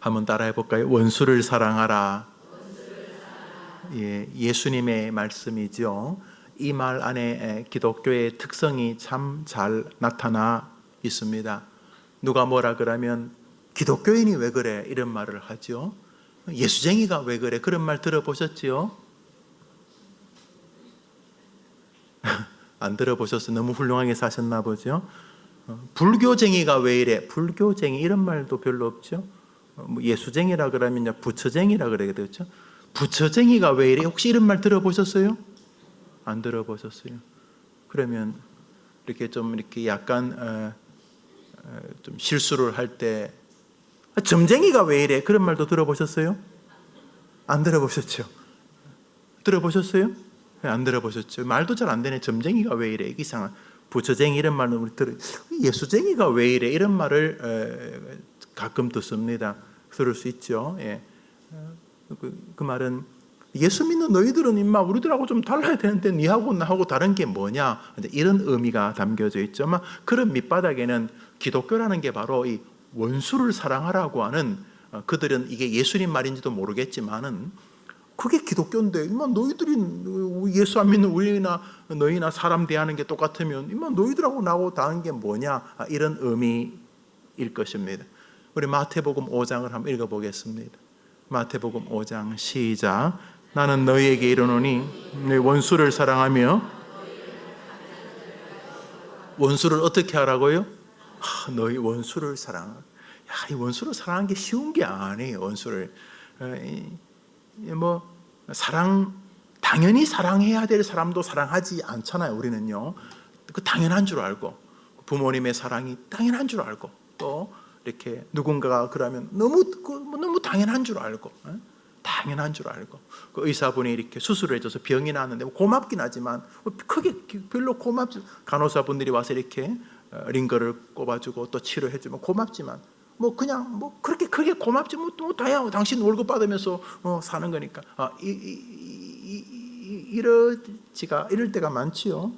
한번 따라해 볼까요? 원수를 사랑하라. 예, 예수님의 말씀이죠. 이 말 안에 기독교의 특성이 참 잘 나타나 있습니다. 누가 뭐라 그러면 기독교인이 왜 그래? 이런 말을 하죠. 예수쟁이가 왜 그래? 그런 말 들어보셨지요? 안 들어보셨어요? 너무 훌륭하게 사셨나 보죠? 불교쟁이가 왜 이래? 불교쟁이 이런 말도 별로 없죠. 예수쟁이라 그러면 부처쟁이라 그래야 되겠죠. 부처쟁이가 왜 이래? 혹시 이런 말 들어보셨어요? 안 들어보셨어요? 그러면 이렇게 좀 이렇게 약간 좀 실수를 할 때 점쟁이가 왜 이래? 그런 말도 들어보셨어요? 안 들어보셨죠? 들어보셨어요? 안 들어보셨죠? 말도 잘 안 되네. 점쟁이가 왜 이래? 이상한 부처쟁이 이런 말은 우리 들어. 예수쟁이가 왜 이래? 이런 말을 가끔 듣습니다. 들을 수 있죠. 예. 그 말은 예수 믿는 너희들은 임마 우리들하고 좀 달라야 되는데 니하고 나하고 다른 게 뭐냐? 이런 의미가 담겨져 있죠. 아마 그런 밑바닥에는 기독교라는 게 바로 이 원수를 사랑하라고 하는 그들은 이게 예수님 말인지도 모르겠지만은 그게 기독교인데 임마 너희들이 예수 안 믿는 우리나 너희나 사람 대하는 게 똑같으면 임마 너희들하고 나하고 다른 게 뭐냐? 이런 의미일 것입니다. 우리 마태복음 5장을 한번 읽어보겠습니다. 마태복음 5장 시작. 나는 너희에게 이르노니 내 원수를 사랑하며 원수를 어떻게 하라고요? 너희 원수를 사랑하. 이 원수를 사랑하는 게 쉬운 게 아니에요. 원수를 뭐 사랑 당연히 사랑해야 될 사람도 사랑하지 않잖아요. 우리는요. 그 당연한 줄 알고 부모님의 사랑이 당연한 줄 알고 또 이렇게 누군가가 그러면 너무 당연한 줄 알고 당연한 줄 알고 그 의사분이 이렇게 수술을 해줘서 병이 나왔는데 고맙긴 하지만 크게 별로 고맙지 간호사분들이 와서 이렇게 링거를 꼽아주고 또 치료해주면 고맙지만 뭐 그냥 뭐 그렇게 크게 고맙지 뭐 다야 당신 월급 받으면서 사는 거니까 이럴 때가 많지요.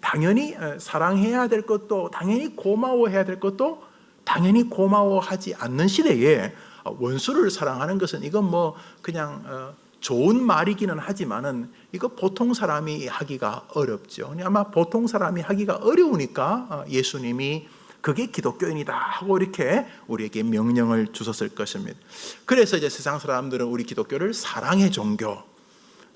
당연히 사랑해야 될 것도 당연히 고마워해야 될 것도 당연히 고마워하지 않는 시대에 원수를 사랑하는 것은 이건 뭐 그냥 좋은 말이기는 하지만은 이거 보통 사람이 하기가 어렵죠. 아마 보통 사람이 하기가 어려우니까 예수님이 그게 기독교인이다 하고 이렇게 우리에게 명령을 주셨을 것입니다. 그래서 이제 세상 사람들은 우리 기독교를 사랑의 종교,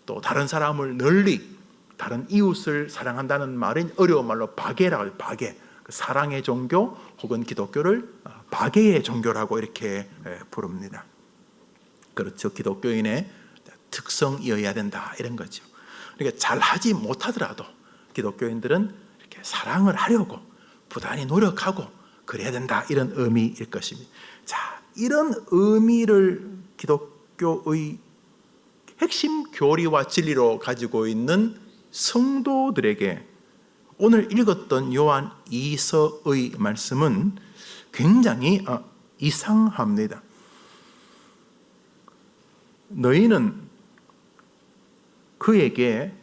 또 다른 사람을 널리 다른 이웃을 사랑한다는 말은 어려운 말로 바게라고 해요. 바게. 사랑의 종교 혹은 기독교를 바게의 종교라고 이렇게 부릅니다. 그렇죠. 기독교인의 특성이어야 된다 이런 거죠. 그러니까 잘하지 못하더라도 기독교인들은 이렇게 사랑을 하려고 부단히 노력하고 그래야 된다 이런 의미일 것입니다. 자, 이런 의미를 기독교의 핵심 교리와 진리로 가지고 있는 성도들에게 오늘 읽었던 요한 2서의 말씀은 굉장히 이상합니다. 너희는 그에게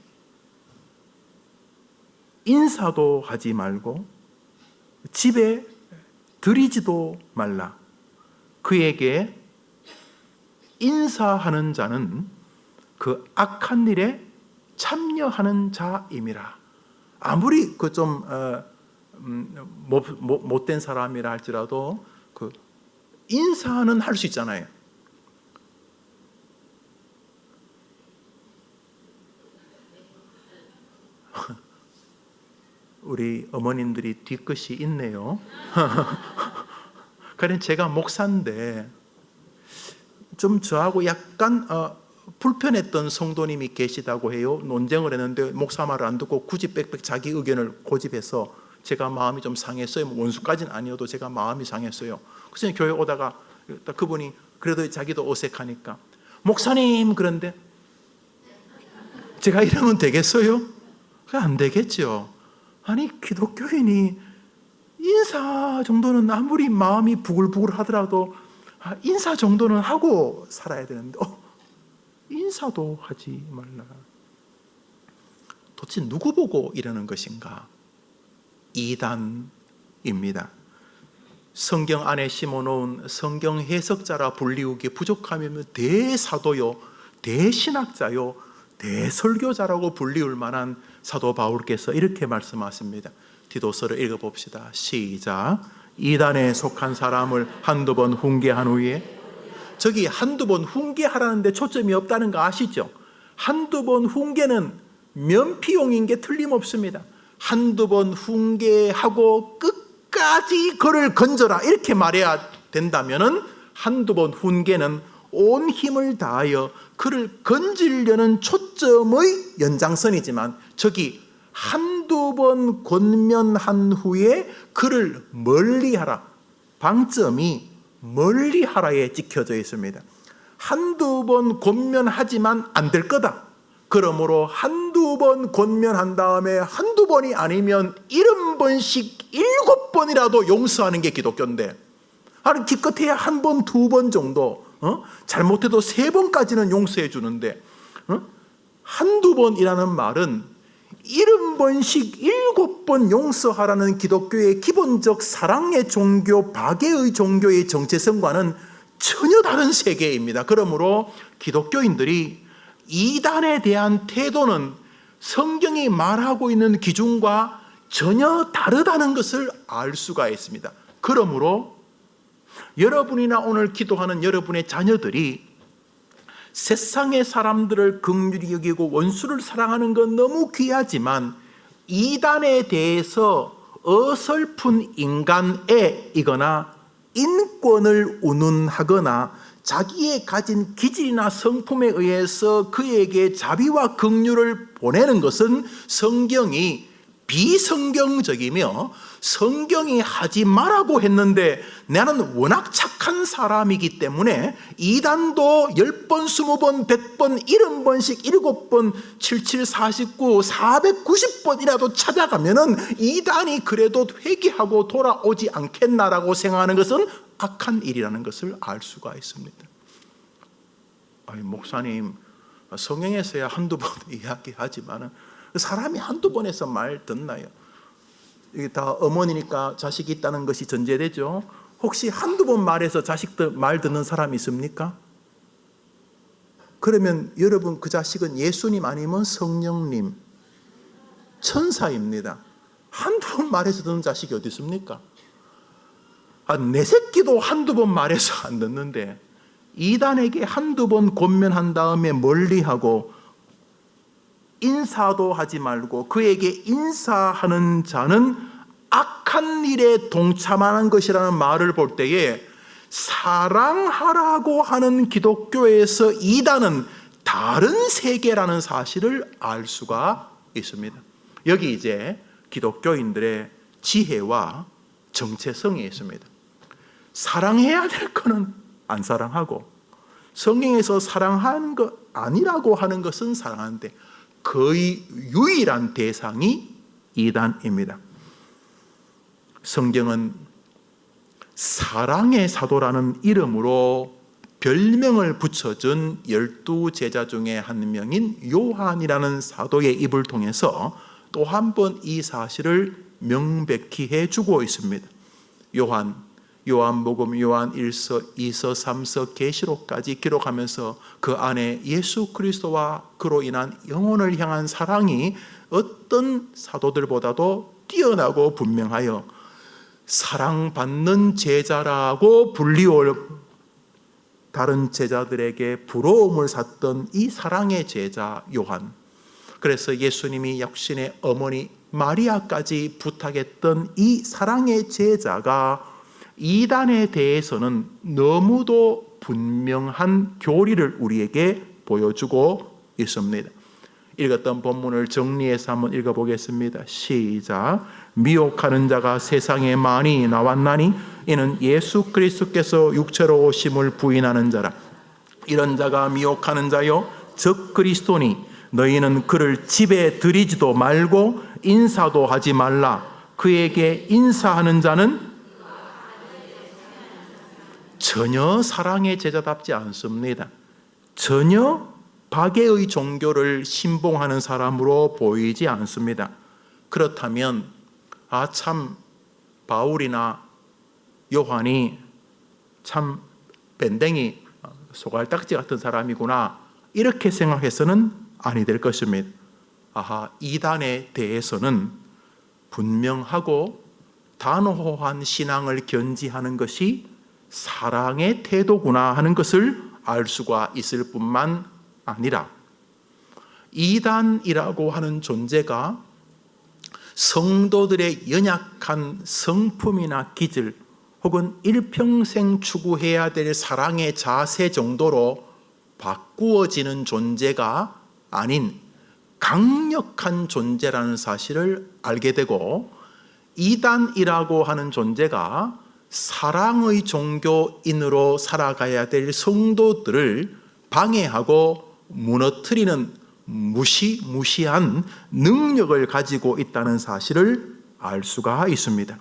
인사도 하지 말고 집에 들이지도 말라. 그에게 인사하는 자는 그 악한 일에 참여하는 자임이라. 아무리 그 좀 못된 사람이라 할지라도 그 인사는 할 수 있잖아요. 우리 어머님들이 뒤끝이 있네요. 그래 제가 목사인데 좀 저하고 약간 불편했던 성도님이 계시다고 해요. 논쟁을 했는데 목사 말을 안 듣고 굳이 빽빽 자기 의견을 고집해서 제가 마음이 좀 상했어요. 원수까지는 아니어도 제가 마음이 상했어요. 그래서 교회 오다가 그분이 그래도 자기도 어색하니까 목사님 그런데 제가 이러면 되겠어요? 안 되겠죠. 아니 기독교인이 인사 정도는 아무리 마음이 부글부글 하더라도 인사 정도는 하고 살아야 되는데 인사도 하지 말라. 도대체 누구 보고 이러는 것인가? 이단입니다. 성경 안에 심어놓은 성경 해석자라 불리우기 부족하면 대사도요, 대신학자요, 대설교자라고 불리울 만한 사도 바울께서 이렇게 말씀하십니다. 디도서를 읽어봅시다. 시작. 이단에 속한 사람을 한두 번 훈계한 후에, 저기 한두 번 훈계하라는데 초점이 없다는 거 아시죠? 한두 번 훈계는 면피용인 게 틀림없습니다. 한두 번 훈계하고 끝까지 그를 건져라 이렇게 말해야 된다면은 한두 번 훈계는 온 힘을 다하여 그를 건지려는 초점의 연장선이지만, 저기 한두 번 권면한 후에 그를 멀리하라, 방점이 멀리하라에 찍혀져 있습니다. 한두 번 권면하지만 안 될 거다. 그러므로 한두 번 권면한 다음에 한두 번이 아니면 70번씩 7번이라도 용서하는 게 기독교인데, 아니 기껏해야 한 번, 두 번 정도, 잘못해도 3번까지는 용서해 주는데, 한두 번이라는 말은 70번씩 7번 용서하라는 기독교의 기본적 사랑의 종교, 박애의 종교의 정체성과는 전혀 다른 세계입니다. 그러므로 기독교인들이 이단에 대한 태도는 성경이 말하고 있는 기준과 전혀 다르다는 것을 알 수가 있습니다. 그러므로 여러분이나 오늘 기도하는 여러분의 자녀들이 세상의 사람들을 긍휼히 여기고 원수를 사랑하는 건 너무 귀하지만, 이단에 대해서 어설픈 인간애이거나 인권을 운운하거나 자기의 가진 기질이나 성품에 의해서 그에게 자비와 긍휼을 보내는 것은 성경이 비성경적이며 성경이 하지 말라고 했는데 나는 워낙 착한 사람이기 때문에 이단도 10번, 20번, 100번, 70번씩 7번, 77, 49, 490번이라도 찾아가면은 이단이 그래도 회개하고 돌아오지 않겠나라고 생각하는 것은 악한 일이라는 것을 알 수가 있습니다. 아니, 목사님, 성경에서야 한두 번 이야기하지만 사람이 한두 번에서 말 듣나요? 이게 다 어머니니까 자식이 있다는 것이 전제되죠. 혹시 한두 번 말해서 자식들 말 듣는 사람이 있습니까? 그러면 여러분 그 자식은 예수님 아니면 성령님, 천사입니다. 한두 번 말해서 듣는 자식이 어디 있습니까? 내 새끼도 한두 번 말해서 안 듣는데 이단에게 한두 번 권면한 다음에 멀리하고 인사도 하지 말고 그에게 인사하는 자는 악한 일에 동참하는 것이라는 말을 볼 때에 사랑하라고 하는 기독교에서 이단은 다른 세계라는 사실을 알 수가 있습니다. 여기 이제 기독교인들의 지혜와 정체성이 있습니다. 사랑해야 될 거는 안 사랑하고 성경에서 사랑하는 거 아니라고 하는 것은 사랑하는데 거의 유일한 대상이 이단입니다. 성경은 사랑의 사도라는 이름으로 별명을 붙여준 12제자 중에 한 명인 요한이라는 사도의 입을 통해서 또 한 번 이 사실을 명백히 해주고 있습니다. 요한복음, 요한 1서, 2서, 3서, 계시록까지 기록하면서 그 안에 예수 그리스도와 그로 인한 영혼을 향한 사랑이 어떤 사도들보다도 뛰어나고 분명하여 사랑받는 제자라고 불리울 다른 제자들에게 부러움을 샀던 이 사랑의 제자 요한. 그래서 예수님이 역신의 어머니 마리아까지 부탁했던 이 사랑의 제자가 이단에 대해서는 너무도 분명한 교리를 우리에게 보여주고 있습니다. 읽었던 본문을 정리해서 한번 읽어보겠습니다. 시작. 미혹하는 자가 세상에 많이 나왔나니 이는 예수 그리스도께서 육체로 오심을 부인하는 자라. 이런 자가 미혹하는 자요 적 그리스도니 너희는 그를 집에 들이지도 말고 인사도 하지 말라. 그에게 인사하는 자는 전혀 사랑의 제자답지 않습니다. 전혀 박애의 종교를 신봉하는 사람으로 보이지 않습니다. 그렇다면 참 바울이나 요한이 참 밴댕이 소갈딱지 같은 사람이구나 이렇게 생각해서는 아니 될 것입니다. 아하, 이단에 대해서는 분명하고 단호한 신앙을 견지하는 것이 사랑의 태도구나 하는 것을 알 수가 있을 뿐만 아니라 이단이라고 하는 존재가 성도들의 연약한 성품이나 기질 혹은 일평생 추구해야 될 사랑의 자세 정도로 바꾸어지는 존재가 아닌 강력한 존재라는 사실을 알게 되고, 이단이라고 하는 존재가 사랑의 종교인으로 살아가야 될 성도들을 방해하고 무너뜨리는 무시무시한 능력을 가지고 있다는 사실을 알 수가 있습니다.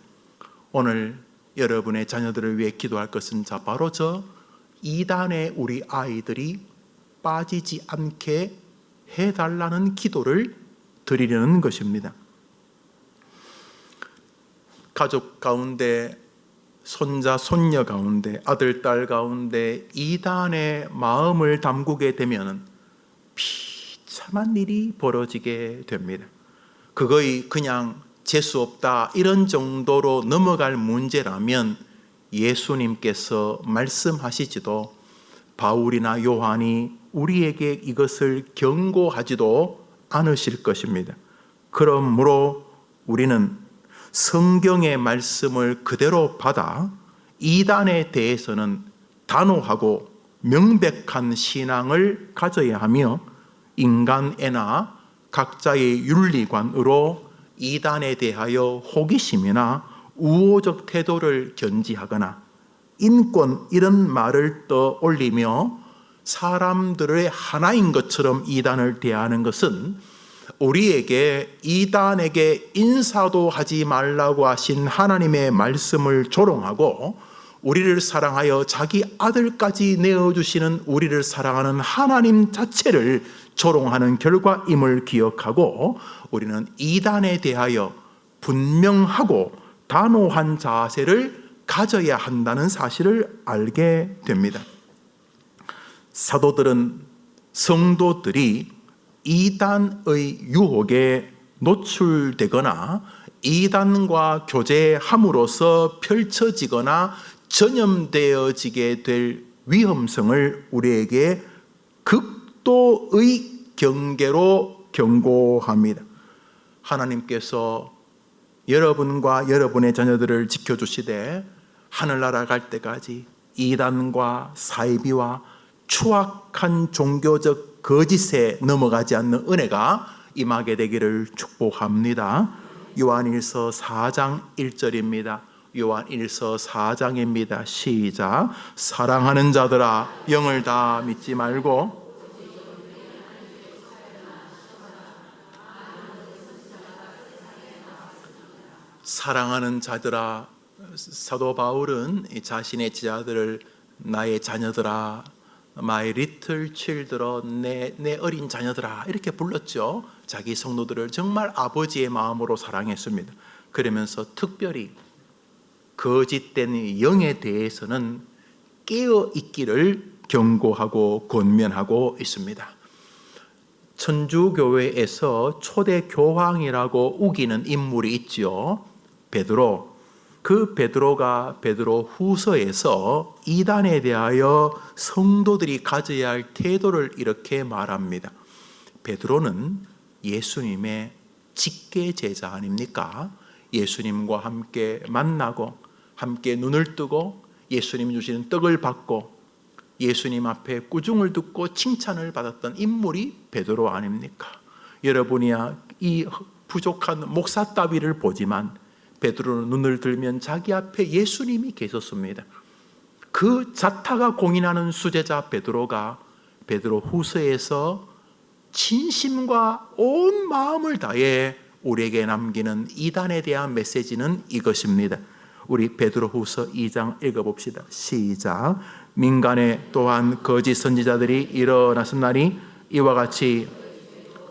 오늘 여러분의 자녀들을 위해 기도할 것은 바로 저 이단에 우리 아이들이 빠지지 않게 해달라는 기도를 드리려는 것입니다. 가족 가운데, 손자 손녀 가운데, 아들 딸 가운데 이단의 마음을 담그게 되면 비참한 일이 벌어지게 됩니다. 그거의 그냥 재수없다 이런 정도로 넘어갈 문제라면 예수님께서 말씀하시지도 바울이나 요한이 우리에게 이것을 경고하지도 않으실 것입니다. 그러므로 우리는 성경의 말씀을 그대로 받아 이단에 대해서는 단호하고 명백한 신앙을 가져야 하며, 인간애나 각자의 윤리관으로 이단에 대하여 호기심이나 우호적 태도를 견지하거나 인권 이런 말을 떠올리며 사람들의 하나인 것처럼 이단을 대하는 것은 우리에게 이단에게 인사도 하지 말라고 하신 하나님의 말씀을 조롱하고, 우리를 사랑하여 자기 아들까지 내어주시는 우리를 사랑하는 하나님 자체를 조롱하는 결과임을 기억하고, 우리는 이단에 대하여 분명하고 단호한 자세를 가져야 한다는 사실을 알게 됩니다. 사도들은 성도들이 이단의 유혹에 노출되거나 이단과 교제함으로써 펼쳐지거나 전염되어지게 될 위험성을 우리에게 극도의 경계로 경고합니다. 하나님께서 여러분과 여러분의 자녀들을 지켜주시되 하늘나라 갈 때까지 이단과 사이비와 추악한 종교적 거짓에 넘어가지 않는 은혜가 임하게 되기를 축복합니다. 요한일서 4장 1절입니다. 요한일서 4장입니다. 시작. 사랑하는 자들아, 영을 다 믿지 말고 사랑하는 자들아. 사도 바울은 자신의 제자들을 나의 자녀들아, My little children, 내 어린 자녀들아 이렇게 불렀죠. 자기 성도들을 정말 아버지의 마음으로 사랑했습니다. 그러면서 특별히 거짓된 영에 대해서는 깨어 있기를 경고하고 권면하고 있습니다. 천주교회에서 초대 교황이라고 우기는 인물이 있죠. 베드로. 그 베드로가 베드로 후서에서 이단에 대하여 성도들이 가져야 할 태도를 이렇게 말합니다. 베드로는 예수님의 직계 제자 아닙니까? 예수님과 함께 만나고 함께 눈을 뜨고 예수님 주시는 떡을 받고 예수님 앞에 꾸중을 듣고 칭찬을 받았던 인물이 베드로 아닙니까? 여러분이야 이 부족한 목사 따위를 보지만 베드로는 눈을 들면 자기 앞에 예수님이 계셨습니다. 그 자타가 공인하는 수제자 베드로가 베드로 후서에서 진심과 온 마음을 다해 우리에게 남기는 이단에 대한 메시지는 이것입니다. 우리 베드로 후서 2장 읽어봅시다. 시작. 민간에 또한 거짓 선지자들이 일어났으나니 이와 같이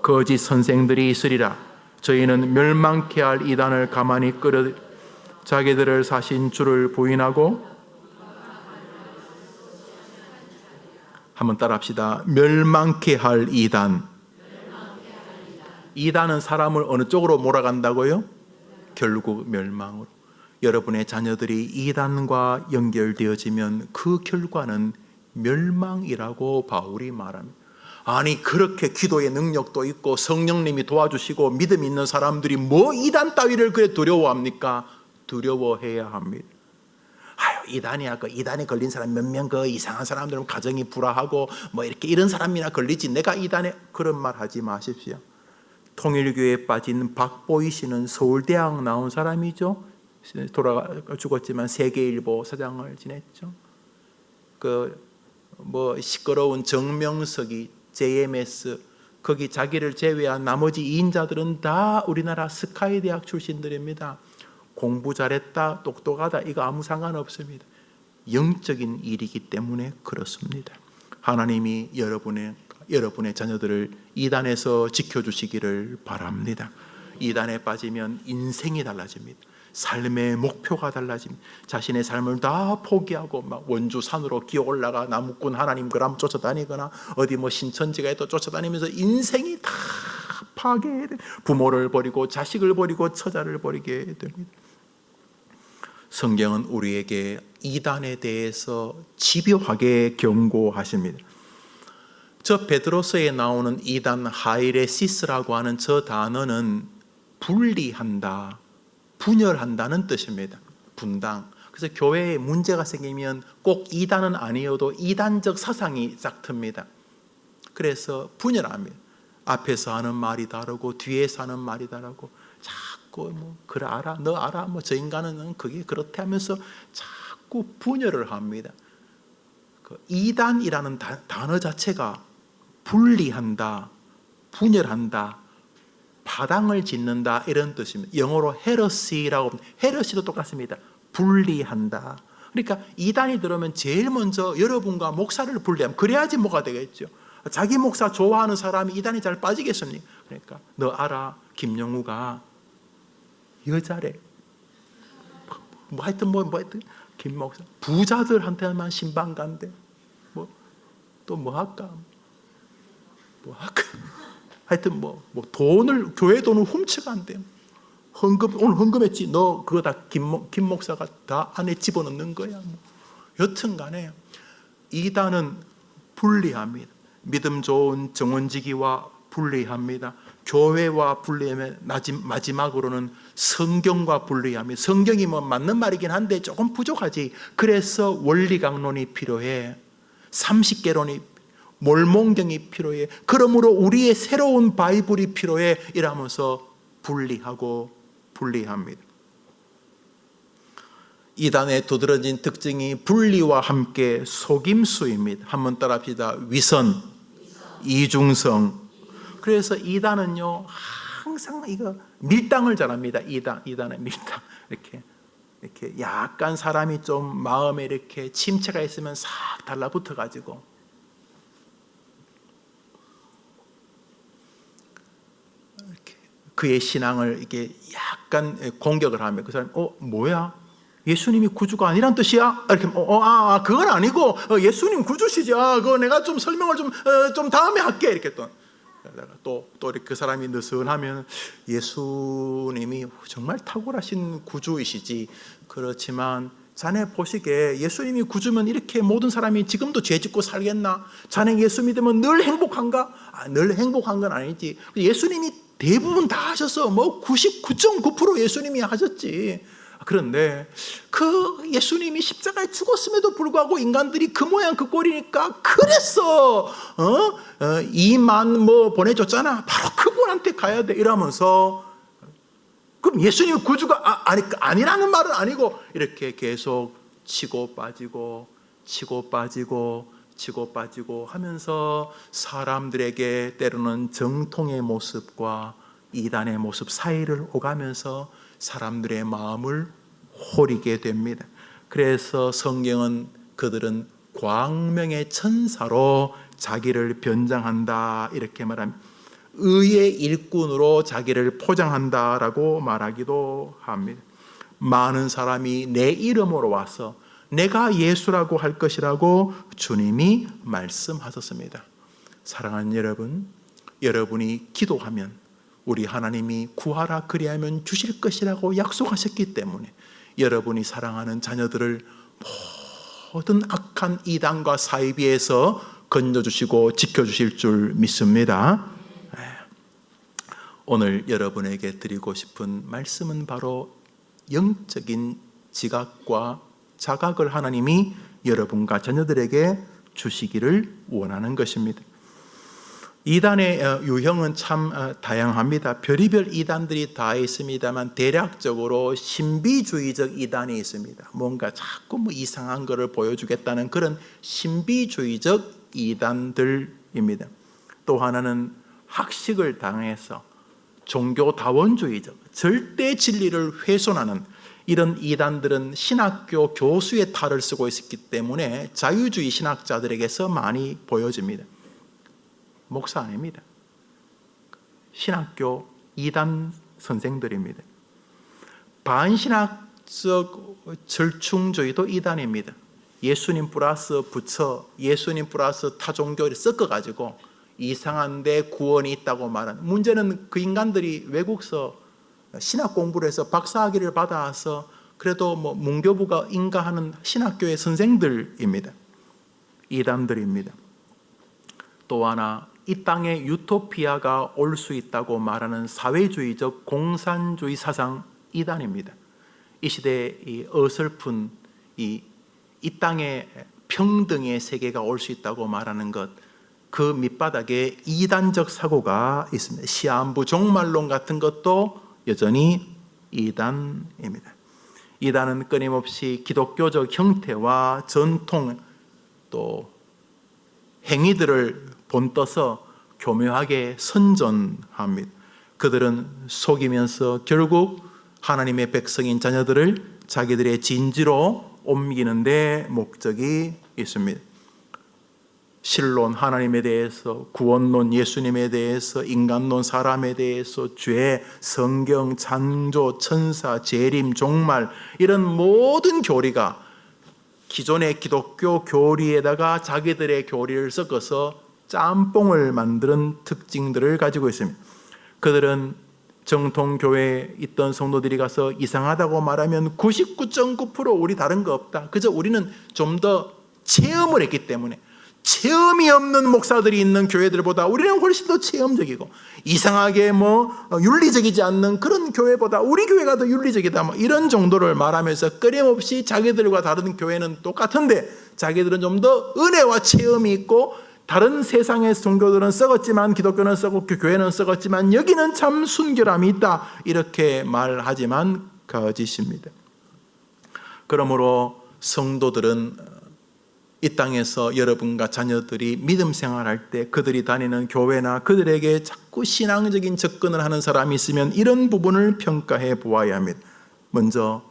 거짓 선생들이 있으리라. 저희는 멸망케 할 이단을 가만히 자기들을 사신 주를 부인하고, 한번 따라합시다. 멸망케 할 이단. 이단은 사람을 어느 쪽으로 몰아간다고요? 결국 멸망으로. 여러분의 자녀들이 이단과 연결되어지면 그 결과는 멸망이라고 바울이 말합니다. 아니, 그렇게 기도의 능력도 있고 성령님이 도와주시고 믿음 있는 사람들이 뭐 이단 따위를 그래 두려워합니까? 두려워해야 합니다. 아유, 이단이야. 그 이단에 걸린 사람 몇 명, 그 이상한 사람들은 가정이 불화하고 뭐 이렇게 이런 사람이나 걸리지, 내가 이단에, 그런 말 하지 마십시오. 통일교에 빠진 박보희 씨는 서울대학 나온 사람이죠. 돌아가 죽었지만 세계일보 사장을 지냈죠. 그 뭐 시끄러운 정명석이 JMS, 거기 자기를 제외한 나머지 2인자들은 다 우리나라 스카이 대학 출신들입니다. 공부 잘했다, 똑똑하다, 이거 아무 상관없습니다. 영적인 일이기 때문에 그렇습니다. 하나님이 여러분의 자녀들을 이단에서 지켜주시기를 바랍니다. 이단에 빠지면 인생이 달라집니다. 삶의 목표가 달라집니다. 자신의 삶을 다 포기하고 막 원주 산으로 기어 올라가 나무꾼 하나님 그람 쫓아다니거나 어디 뭐 신천지가에 또 쫓아다니면서 인생이 다 파괴돼, 부모를 버리고 자식을 버리고 처자를 버리게 됩니다. 성경은 우리에게 이단에 대해서 집요하게 경고하십니다. 저 베드로서에 나오는 이단 하이레시스라고 하는 저 단어는 분리한다, 분열한다는 뜻입니다. 분당. 그래서 교회에 문제가 생기면 꼭 이단은 아니어도 이단적 사상이 싹 틉니다. 그래서 분열합니다. 앞에서 하는 말이 다르고 뒤에서 하는 말이 다르고, 자꾸 뭐 그래 알아, 너 알아, 뭐 저 인간은 그게 그렇대 하면서 자꾸 분열을 합니다. 그 이단이라는 단어 자체가 분리한다, 분열한다, 파당을 짓는다, 이런 뜻입니다. 영어로 헤러시라고, 헤러시도 똑같습니다. 분리한다. 그러니까 이단이 들어오면 제일 먼저 여러분과 목사를 분리하면, 그래야지 뭐가 되겠죠. 자기 목사 좋아하는 사람이 이단이 잘 빠지겠습니까? 그러니까 너 알아, 김영우가 여자래. 뭐 하여튼 김 목사 부자들한테만 신방 간대. 뭐 또 뭐 할까? 하여튼 뭐 돈을, 교회 돈을 훔쳐간대. 오늘 헌금했지. 너 그거 다 김 목사가 다 안에 집어넣는 거야. 뭐. 여튼간에 이단은 분리합니다. 믿음 좋은 정원지기와 분리합니다. 교회와 분리하면 마지막으로는 성경과 분리합니다. 성경이 뭐 맞는 말이긴 한데 조금 부족하지. 그래서 원리강론이 필요해. 30개론이, 몰몬경이 필요해. 그러므로 우리의 새로운 바이블이 필요해. 이러면서 분리합니다. 이단에 두드러진 특징이 분리와 함께 속임수입니다. 한번 따라합시다. 위선, 이중성. 그래서 이단은요, 항상 이거 밀당을 잘합니다. 이단은 밀당. 이렇게 약간 사람이 좀 마음에 이렇게 침체가 있으면 싹 달라붙어 가지고 그의 신앙을 이렇게 약간 공격을 하면 그 사람이 뭐야? 예수님이 구주가 아니란 뜻이야? 이렇게 그건 아니고 예수님 구주시지. 그거 내가 좀 설명을 좀 다음에 할게. 이렇게 또 이렇게 그 사람이 느슨하면 예수님이 정말 탁월하신 구주이시지. 그렇지만 자네 보시기에 예수님이 구주면 이렇게 모든 사람이 지금도 죄 짓고 살겠나? 자네 예수 믿으면 늘 행복한가? 늘 행복한 건 아니지. 예수님이 대부분 다 하셨어. 뭐 99.9% 예수님이 하셨지. 그런데 그 예수님이 십자가에 죽었음에도 불구하고 인간들이 그 모양 그 꼴이니까 그랬어. 2만 뭐 보내줬잖아. 바로 그분한테 가야 돼. 이러면서 그럼 예수님이 구주가 아니라는 말은 아니고 이렇게 계속 치고 빠지고 하면서 사람들에게 때로는 정통의 모습과 이단의 모습 사이를 오가면서 사람들의 마음을 호리게 됩니다. 그래서 성경은 그들은 광명의 천사로 자기를 변장한다 이렇게 말합니다. 의의 일꾼으로 자기를 포장한다라고 말하기도 합니다. 많은 사람이 내 이름으로 와서 내가 예수라고 할 것이라고 주님이 말씀하셨습니다. 사랑하는 여러분, 여러분이 기도하면 우리 하나님이 구하라 그리하면 주실 것이라고 약속하셨기 때문에 여러분이 사랑하는 자녀들을 모든 악한 이단과 사이비에서 건져주시고 지켜주실 줄 믿습니다. 오늘 여러분에게 드리고 싶은 말씀은 바로 영적인 지각과 자각을 하나님이 여러분과 자녀들에게 주시기를 원하는 것입니다. 이단의 유형은 참 다양합니다. 별의별 이단들이 다 있습니다만 대략적으로 신비주의적 이단이 있습니다. 뭔가 자꾸 이상한 것을 보여주겠다는 그런 신비주의적 이단들입니다. 또 하나는 학식을 당해서 종교다원주의적 절대 진리를 훼손하는 이런 이단들은 신학교 교수의 탈을 쓰고 있기 때문에 자유주의 신학자들에게서 많이 보여집니다. 목사 아닙니다. 신학교 이단 선생들입니다. 반신학적 절충주의도 이단입니다. 예수님 플러스 부처, 예수님 플러스 타종교를 섞어가지고 이상한데 구원이 있다고 말하는, 문제는 그 인간들이 외국서 신학 공부를 해서 박사학위를 받아서 그래도 문교부가 인가하는 신학교의 선생들입니다. 이단들입니다. 또 하나, 이 땅에 유토피아가 올 수 있다고 말하는 사회주의적 공산주의 사상 이단입니다. 이 시대에 이 어설픈 이 땅에 평등의 세계가 올 수 있다고 말하는 것, 그 밑바닥에 이단적 사고가 있습니다. 시한부 종말론 같은 것도 여전히 이단입니다. 이단은 끊임없이 기독교적 형태와 전통 또 행위들을 본떠서 교묘하게 선전합니다. 그들은 속이면서 결국 하나님의 백성인 자녀들을 자기들의 진지로 옮기는 데 목적이 있습니다. 신론 하나님에 대해서, 구원론 예수님에 대해서, 인간론 사람에 대해서, 죄, 성경, 창조, 천사, 재림, 종말, 이런 모든 교리가 기존의 기독교 교리에다가 자기들의 교리를 섞어서 짬뽕을 만드는 특징들을 가지고 있습니다. 그들은 정통교회에 있던 성도들이 가서 이상하다고 말하면 99.9% 우리 다른 거 없다, 그저 우리는 좀 더 체험을 했기 때문에, 체험이 없는 목사들이 있는 교회들보다 우리는 훨씬 더 체험적이고 이상하게 윤리적이지 않는 그런 교회보다 우리 교회가 더 윤리적이다, 이런 정도를 말하면서 끊임없이 자기들과 다른 교회는 똑같은데 자기들은 좀 더 은혜와 체험이 있고 다른 세상의 종교들은 썩었지만 기독교는 썩었고 교회는 썩었지만 여기는 참 순결함이 있다, 이렇게 말하지만 거짓입니다. 그러므로 성도들은 이 땅에서 여러분과 자녀들이 믿음 생활할 때 그들이 다니는 교회나 그들에게 자꾸 신앙적인 접근을 하는 사람이 있으면 이런 부분을 평가해 보아야 합니다. 먼저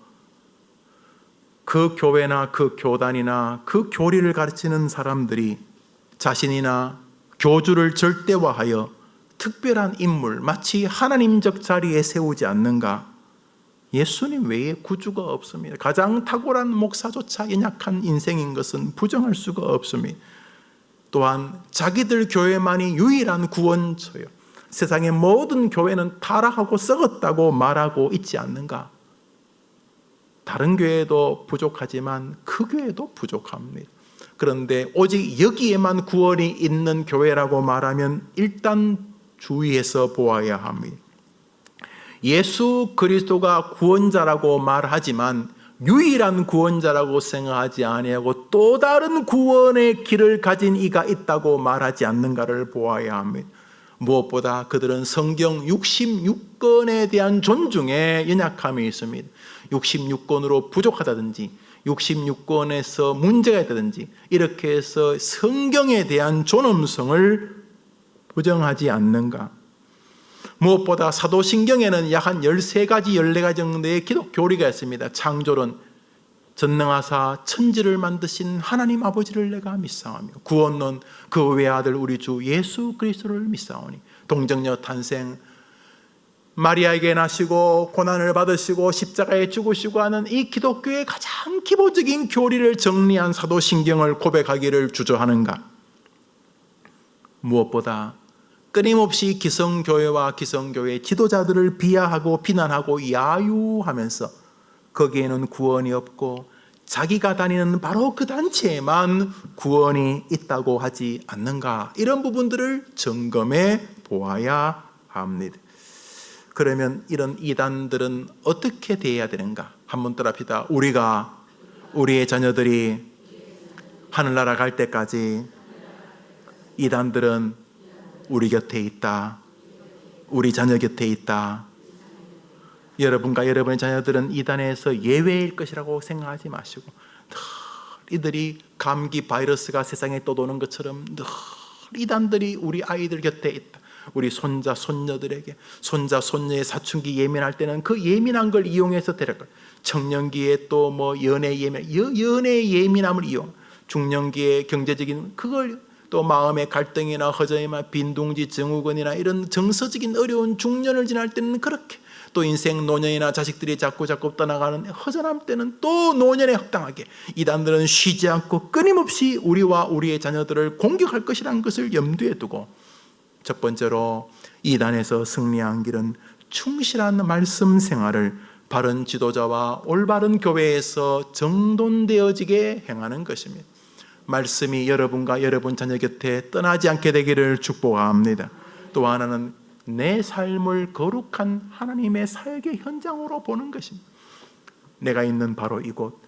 그 교회나 그 교단이나 그 교리를 가르치는 사람들이 자신이나 교주를 절대화하여 특별한 인물, 마치 하나님적 자리에 세우지 않는가? 예수님 외에 구주가 없습니다. 가장 탁월한 목사조차 연약한 인생인 것은 부정할 수가 없습니다. 또한 자기들 교회만이 유일한 구원처요, 세상의 모든 교회는 타락하고 썩었다고 말하고 있지 않는가? 다른 교회도 부족하지만 그 교회도 부족합니다. 그런데 오직 여기에만 구원이 있는 교회라고 말하면 일단 주의해서 보아야 합니다. 예수 그리스도가 구원자라고 말하지만 유일한 구원자라고 생각하지 아니하고 또 다른 구원의 길을 가진 이가 있다고 말하지 않는가를 보아야 합니다. 무엇보다 그들은 성경 66권에 대한 존중에 연약함이 있습니다. 66권으로 부족하다든지 66권에서 문제가 있다든지 이렇게 해서 성경에 대한 존엄성을 부정하지 않는가? 무엇보다 사도신경에는 약 한 13가지, 14가지 정도의 기독 교리가 있습니다. 창조론, 전능하사 천지를 만드신 하나님 아버지를 내가 믿사오며, 구원론, 그 외아들 우리 주 예수 그리스도를 믿사오니, 동정녀 탄생, 마리아에게 나시고 고난을 받으시고 십자가에 죽으시고 하는 이 기독교의 가장 기본적인 교리를 정리한 사도신경을 고백하기를 주저하는가? 무엇보다 끊임없이 기성교회와 기성교회 지도자들을 비하하고 비난하고 야유하면서 거기에는 구원이 없고 자기가 다니는 바로 그 단체에만 구원이 있다고 하지 않는가? 이런 부분들을 점검해 보아야 합니다. 그러면 이런 이단들은 어떻게 대해야 되는가? 한번 따라합시다. 우리의 자녀들이 하늘나라 갈 때까지 이단들은 우리 곁에 있다. 우리 자녀 곁에 있다. 여러분과 여러분의 자녀들은 이단에서 예외일 것이라고 생각하지 마시고, 늘 이들이 감기 바이러스가 세상에 떠도는 것처럼 늘 이단들이 우리 아이들 곁에 있다. 우리 손자 손녀들에게, 손자 손녀의 사춘기 예민할 때는 그 예민한 걸 이용해서 데려갈, 청년기에 또 뭐 연애 예민함을 이용, 중년기에 경제적인 그걸 또 마음의 갈등이나 허전이나 빈둥지 증후군이나 이런 정서적인 어려운 중년을 지날 때는 그렇게, 또 인생 노년이나 자식들이 자꾸 떠나가는 허전함 때는 또 노년에 합당하게 이단들은 쉬지 않고 끊임없이 우리와 우리의 자녀들을 공격할 것이라는 것을 염두에 두고, 첫 번째로 이단에서 승리한 길은 충실한 말씀 생활을 바른 지도자와 올바른 교회에서 정돈되어지게 행하는 것입니다. 말씀이 여러분과 여러분 자녀 곁에 떠나지 않게 되기를 축복합니다. 또 하나는 내 삶을 거룩한 하나님의 사역의 현장으로 보는 것입니다. 내가 있는 바로 이곳,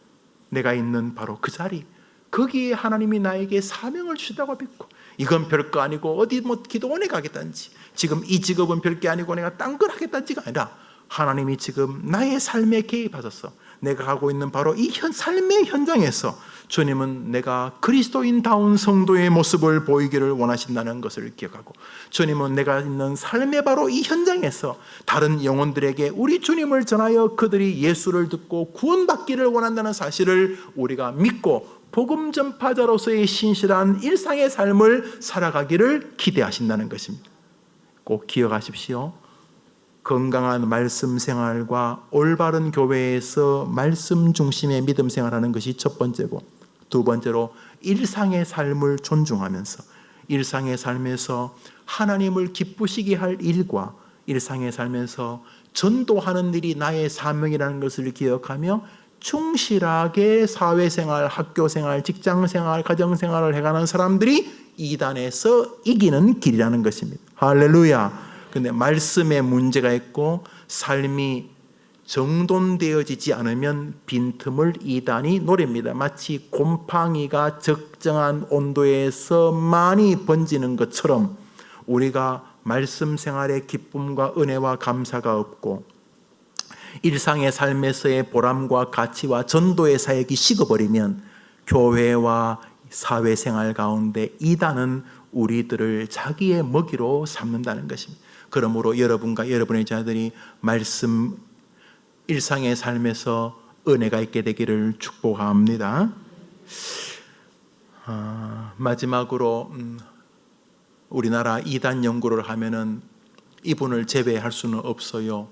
내가 있는 바로 그 자리, 거기에 하나님이 나에게 사명을 주시다고 믿고, 이건 별거 아니고 어디 뭐 기도원에 가겠다든지, 지금 이 직업은 별게 아니고 내가 딴 걸 하겠다든지가 아니라 하나님이 지금 나의 삶에 개입하셔서 내가 가고 있는 바로 이 삶의 현장에서 주님은 내가 그리스도인다운 성도의 모습을 보이기를 원하신다는 것을 기억하고, 주님은 내가 있는 삶의 바로 이 현장에서 다른 영혼들에게 우리 주님을 전하여 그들이 예수를 듣고 구원받기를 원한다는 사실을 우리가 믿고 복음 전파자로서의 신실한 일상의 삶을 살아가기를 기대하신다는 것입니다. 꼭 기억하십시오. 건강한 말씀 생활과 올바른 교회에서 말씀 중심의 믿음 생활하는 것이 첫 번째고, 두 번째로 일상의 삶을 존중하면서 일상의 삶에서 하나님을 기쁘시게 할 일과 일상의 삶에서 전도하는 일이 나의 사명이라는 것을 기억하며 충실하게 사회생활, 학교생활, 직장생활, 가정생활을 해가는 사람들이 이단에서 이기는 길이라는 것입니다. 할렐루야. 근데 말씀에 문제가 있고 삶이 정돈되어지지 않으면 빈틈을 이단이 노립니다. 마치 곰팡이가 적정한 온도에서 많이 번지는 것처럼 우리가 말씀 생활의 기쁨과 은혜와 감사가 없고 일상의 삶에서의 보람과 가치와 전도의 사역이 식어버리면 교회와 사회생활 가운데 이단은 우리들을 자기의 먹이로 삼는다는 것입니다. 그러므로 여러분과 여러분의 자녀들이 말씀 일상의 삶에서 은혜가 있게 되기를 축복합니다. 마지막으로 우리나라 이단 연구를 하면은 이분을 제외할 수는 없어요.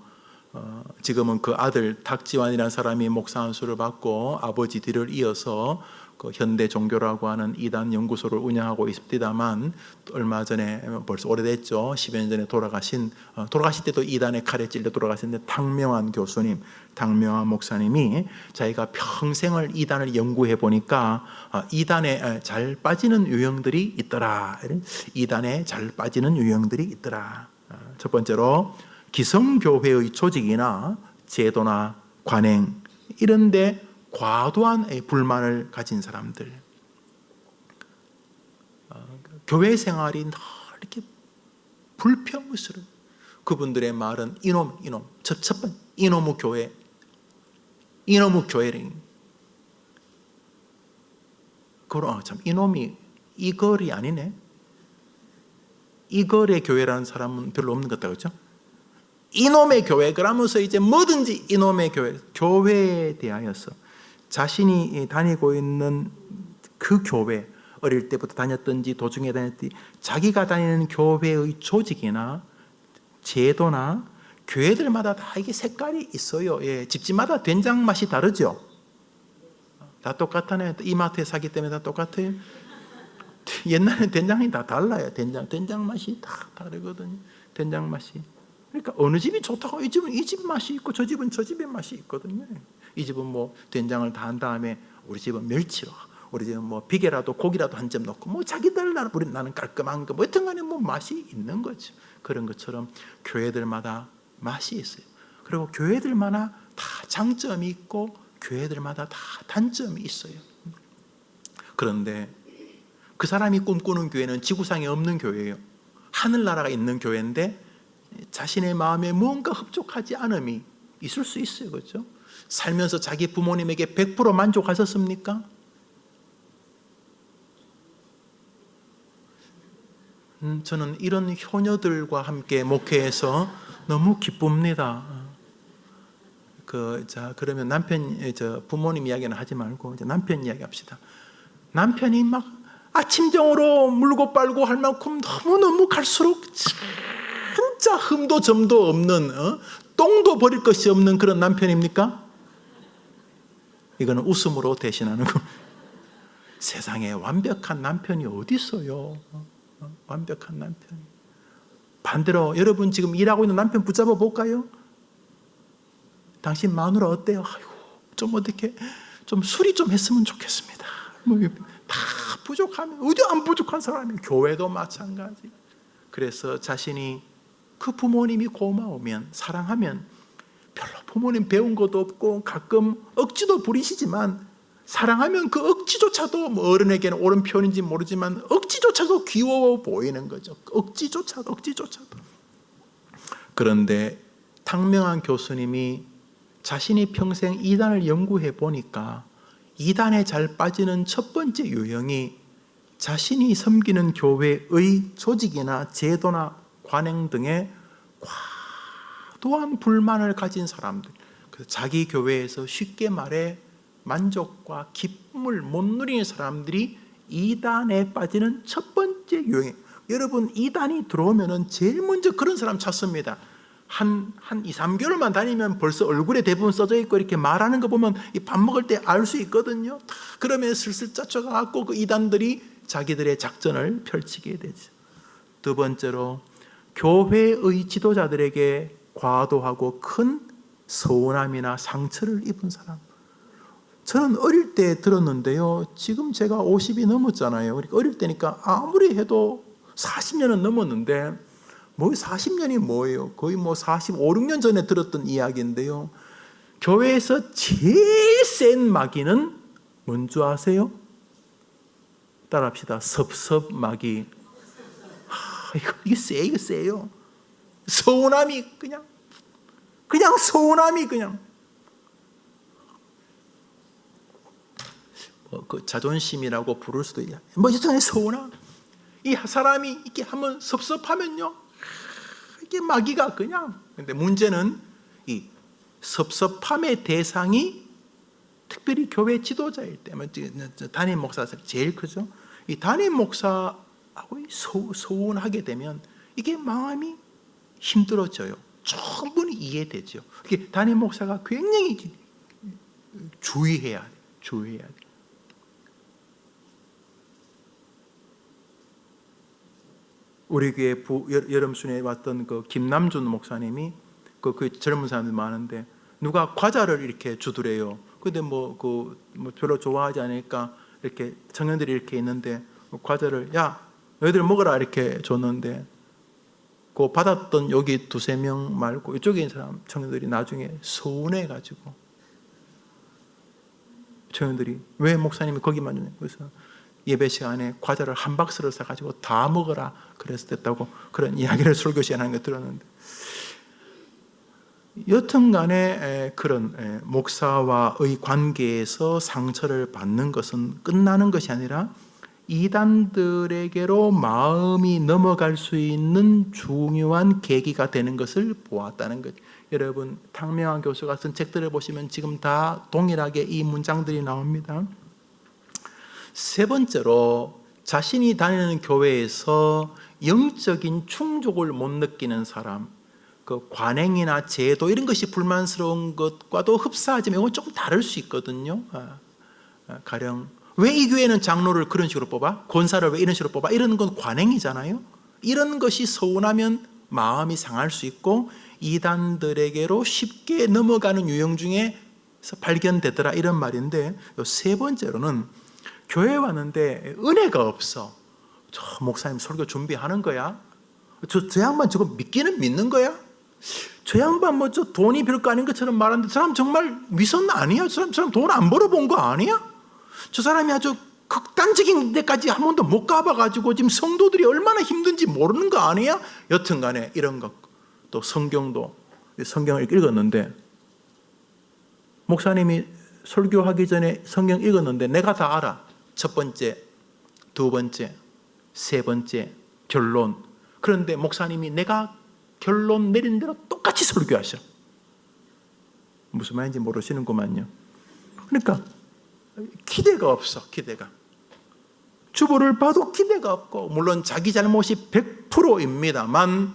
지금은 그 아들 탁지환이라는 사람이 목사 안수를 받고 아버지 뒤를 이어서 그 현대 종교라고 하는 이단 연구소를 운영하고 있습니다만, 얼마 전에 벌써 오래됐죠. 10여 년 전에 돌아가실 때도 이단의 칼에 찔려 돌아가셨는데 탕명환 교수님, 탕명환 목사님이 자기가 평생을 이단을 연구해 보니까 이단에 잘 빠지는 유형들이 있더라. 이단에 잘 빠지는 유형들이 있더라. 첫 번째로 기성교회의 조직이나 제도나 관행 이런 데 과도한 불만을 가진 사람들, 교회 생활이 늘 이렇게 불평스러운 그분들의 말은 이놈 첫 번째 이놈의 교회를 참 이놈이 이걸이 아니네. 이걸의 교회라는 사람은 별로 없는 것 같다, 그렇죠? 이놈의 교회, 그러면서 이제 뭐든지 이놈의 교회에 대하여서 자신이 다니고 있는 그 교회, 어릴 때부터 다녔든지 도중에 다녔든지 자기가 다니는 교회의 조직이나 제도나 교회들마다 다 이게 색깔이 있어요. 예, 집집마다 된장 맛이 다르죠. 다 똑같아요. 이마트에 사기 때문에 다 똑같아요. 옛날에 된장이 다 달라요. 된장 맛이 다 다르거든요. 된장 맛이. 그러니까 어느 집이 좋다고, 이 집은 이 집 맛이 있고 저 집은 저 집의 맛이 있거든요. 이 집은 뭐 된장을 다 한 다음에 우리 집은 멸치로, 우리 집은 뭐 비계라도 고기라도 한 점 넣고 뭐 자기들 나는 깔끔한 거 뭐 여튼간에 뭐 맛이 있는 거죠. 그런 것처럼 교회들마다 맛이 있어요. 그리고 교회들마다 다 장점이 있고 교회들마다 다 단점이 있어요. 그런데 그 사람이 꿈꾸는 교회는 지구상에 없는 교회예요. 하늘나라가 있는 교회인데 자신의 마음에 무언가 흡족하지 않음이 있을 수 있어요. 그렇죠? 살면서 자기 부모님에게 100% 만족하셨습니까? 저는 이런 효녀들과 함께 목회해서 너무 기쁩니다. 그러면 부모님 이야기는 하지 말고 이제 남편 이야기 합시다. 남편이 막 아침정으로 물고 빨고 할 만큼 너무너무 갈수록 진짜 흠도 점도 없는, 똥도 버릴 것이 없는 그런 남편입니까? 이거는 웃음으로 대신하는 거. 세상에 완벽한 남편이 어디 있어요? 완벽한 남편이. 반대로 여러분 지금 일하고 있는 남편 붙잡아 볼까요? 당신 마누라 어때요? 아이고, 좀 어떻게 좀 수리 좀 했으면 좋겠습니다. 다 부족하면 어디 안 부족한 사람이. 교회도 마찬가지. 그래서 자신이 그 부모님이 고마우면, 사랑하면 별로 부모님 배운 것도 없고 가끔 억지도 부리시지만 사랑하면 그 억지조차도 뭐 어른에게는 옳은 표현인지 모르지만 억지조차도 귀여워 보이는 거죠. 억지조차도. 그런데 탕명한 교수님이 자신이 평생 이단을 연구해 보니까 이단에 잘 빠지는 첫 번째 유형이 자신이 섬기는 교회의 조직이나 제도나 관행 등에 과도한 불만을 가진 사람들. 그래서 자기 교회에서 쉽게 말해 만족과 기쁨을 못 누리는 사람들이 이단에 빠지는 첫 번째 유형이에요. 여러분, 이단이 들어오면 제일 먼저 그런 사람 찾습니다. 한 2, 3개월만 다니면 벌써 얼굴에 대부분 써져 있고 이렇게 말하는 거 보면 밥 먹을 때 알 수 있거든요. 그러면 슬슬 쫓아가고 그 이단들이 자기들의 작전을 펼치게 되죠. 두 번째로 교회의 지도자들에게 과도하고 큰 서운함이나 상처를 입은 사람. 저는 어릴 때 들었는데요. 지금 제가 50이 넘었잖아요. 그러니까 어릴 때니까 아무리 해도 40년은 넘었는데 뭐 40년이 뭐예요? 거의 뭐 45, 6년 전에 들었던 이야기인데요. 교회에서 제일 센 마귀는 뭔지 아세요? 따라합시다. 섭섭마귀. 이게 세요. 서운함이 그냥 서운함이 그냥. 그 자존심이라고 부를 수도 있냐. 뭐 이상하게 서운함. 이 사람이 이렇게 한번 섭섭하면요, 이게 마귀가 그냥. 근데 문제는 이 섭섭함의 대상이 특별히 교회 지도자일 때, 담임 목사 제일 크죠. 이 담임 목사하고 서운하게 되면 이게 마음이 힘들어져요. 충분히 이해되죠. 이게 담임 목사가 굉장히 주의해야 돼. 우리 교회 여름순에 왔던 그 김남준 목사님이 그 젊은 사람들 많은데 누가 과자를 이렇게 주더래요. 근데 뭐 별로 좋아하지 않으니까 이렇게 청년들이 이렇게 있는데 과자를 야 너희들 먹어라 이렇게 줬는데 그 받았던 여기 2-3명 말고 이쪽에 있는 사람 청년들이 나중에 서운해가지고 청년들이 왜 목사님이 거기만 주냐. 그래서 예배 시간에 과자를 한 박스를 사가지고 다 먹어라 그래서 됐다고 그런 이야기를 설교 시간에 하는 거 들었는데, 여튼간에 그런 목사와의 관계에서 상처를 받는 것은 끝나는 것이 아니라 이단들에게로 마음이 넘어갈 수 있는 중요한 계기가 되는 것을 보았다는 것. 여러분, 탕명한 교수가 쓴 책들을 보시면 지금 다 동일하게 이 문장들이 나옵니다. 세 번째로, 자신이 다니는 교회에서 영적인 충족을 못 느끼는 사람. 그 관행이나 제도 이런 것이 불만스러운 것과도 흡사하지만 이건 조금 다를 수 있거든요. 가령 왜 이 교회는 장로를 그런 식으로 뽑아? 권사를 왜 이런 식으로 뽑아? 이런 건 관행이잖아요. 이런 것이 서운하면 마음이 상할 수 있고 이단들에게로 쉽게 넘어가는 유형 중에서 발견되더라 이런 말인데, 세 번째로는 교회 왔는데 은혜가 없어. 저 목사님 설교 준비하는 거야? 저 양반 저거 믿기는 믿는 거야? 저 양반 뭐 저 돈이 별거 아닌 것처럼 말하는데 저 사람 정말 미선 아니야? 저 사람 돈 안 벌어본 거 아니야? 저 사람이 아주 극단적인 데까지 한 번도 못 가봐가지고 지금 성도들이 얼마나 힘든지 모르는 거 아니야? 여튼간에 이런 것, 또 성경을 읽었는데, 목사님이 설교하기 전에 성경 읽었는데 내가 다 알아. 첫 번째, 두 번째, 세 번째 결론. 그런데 목사님이 내가 결론 내린 대로 똑같이 설교하셔. 무슨 말인지 모르시는구만요. 그러니까 기대가 없어. 기대가. 주보를 봐도 기대가 없고, 물론 자기 잘못이 100%입니다만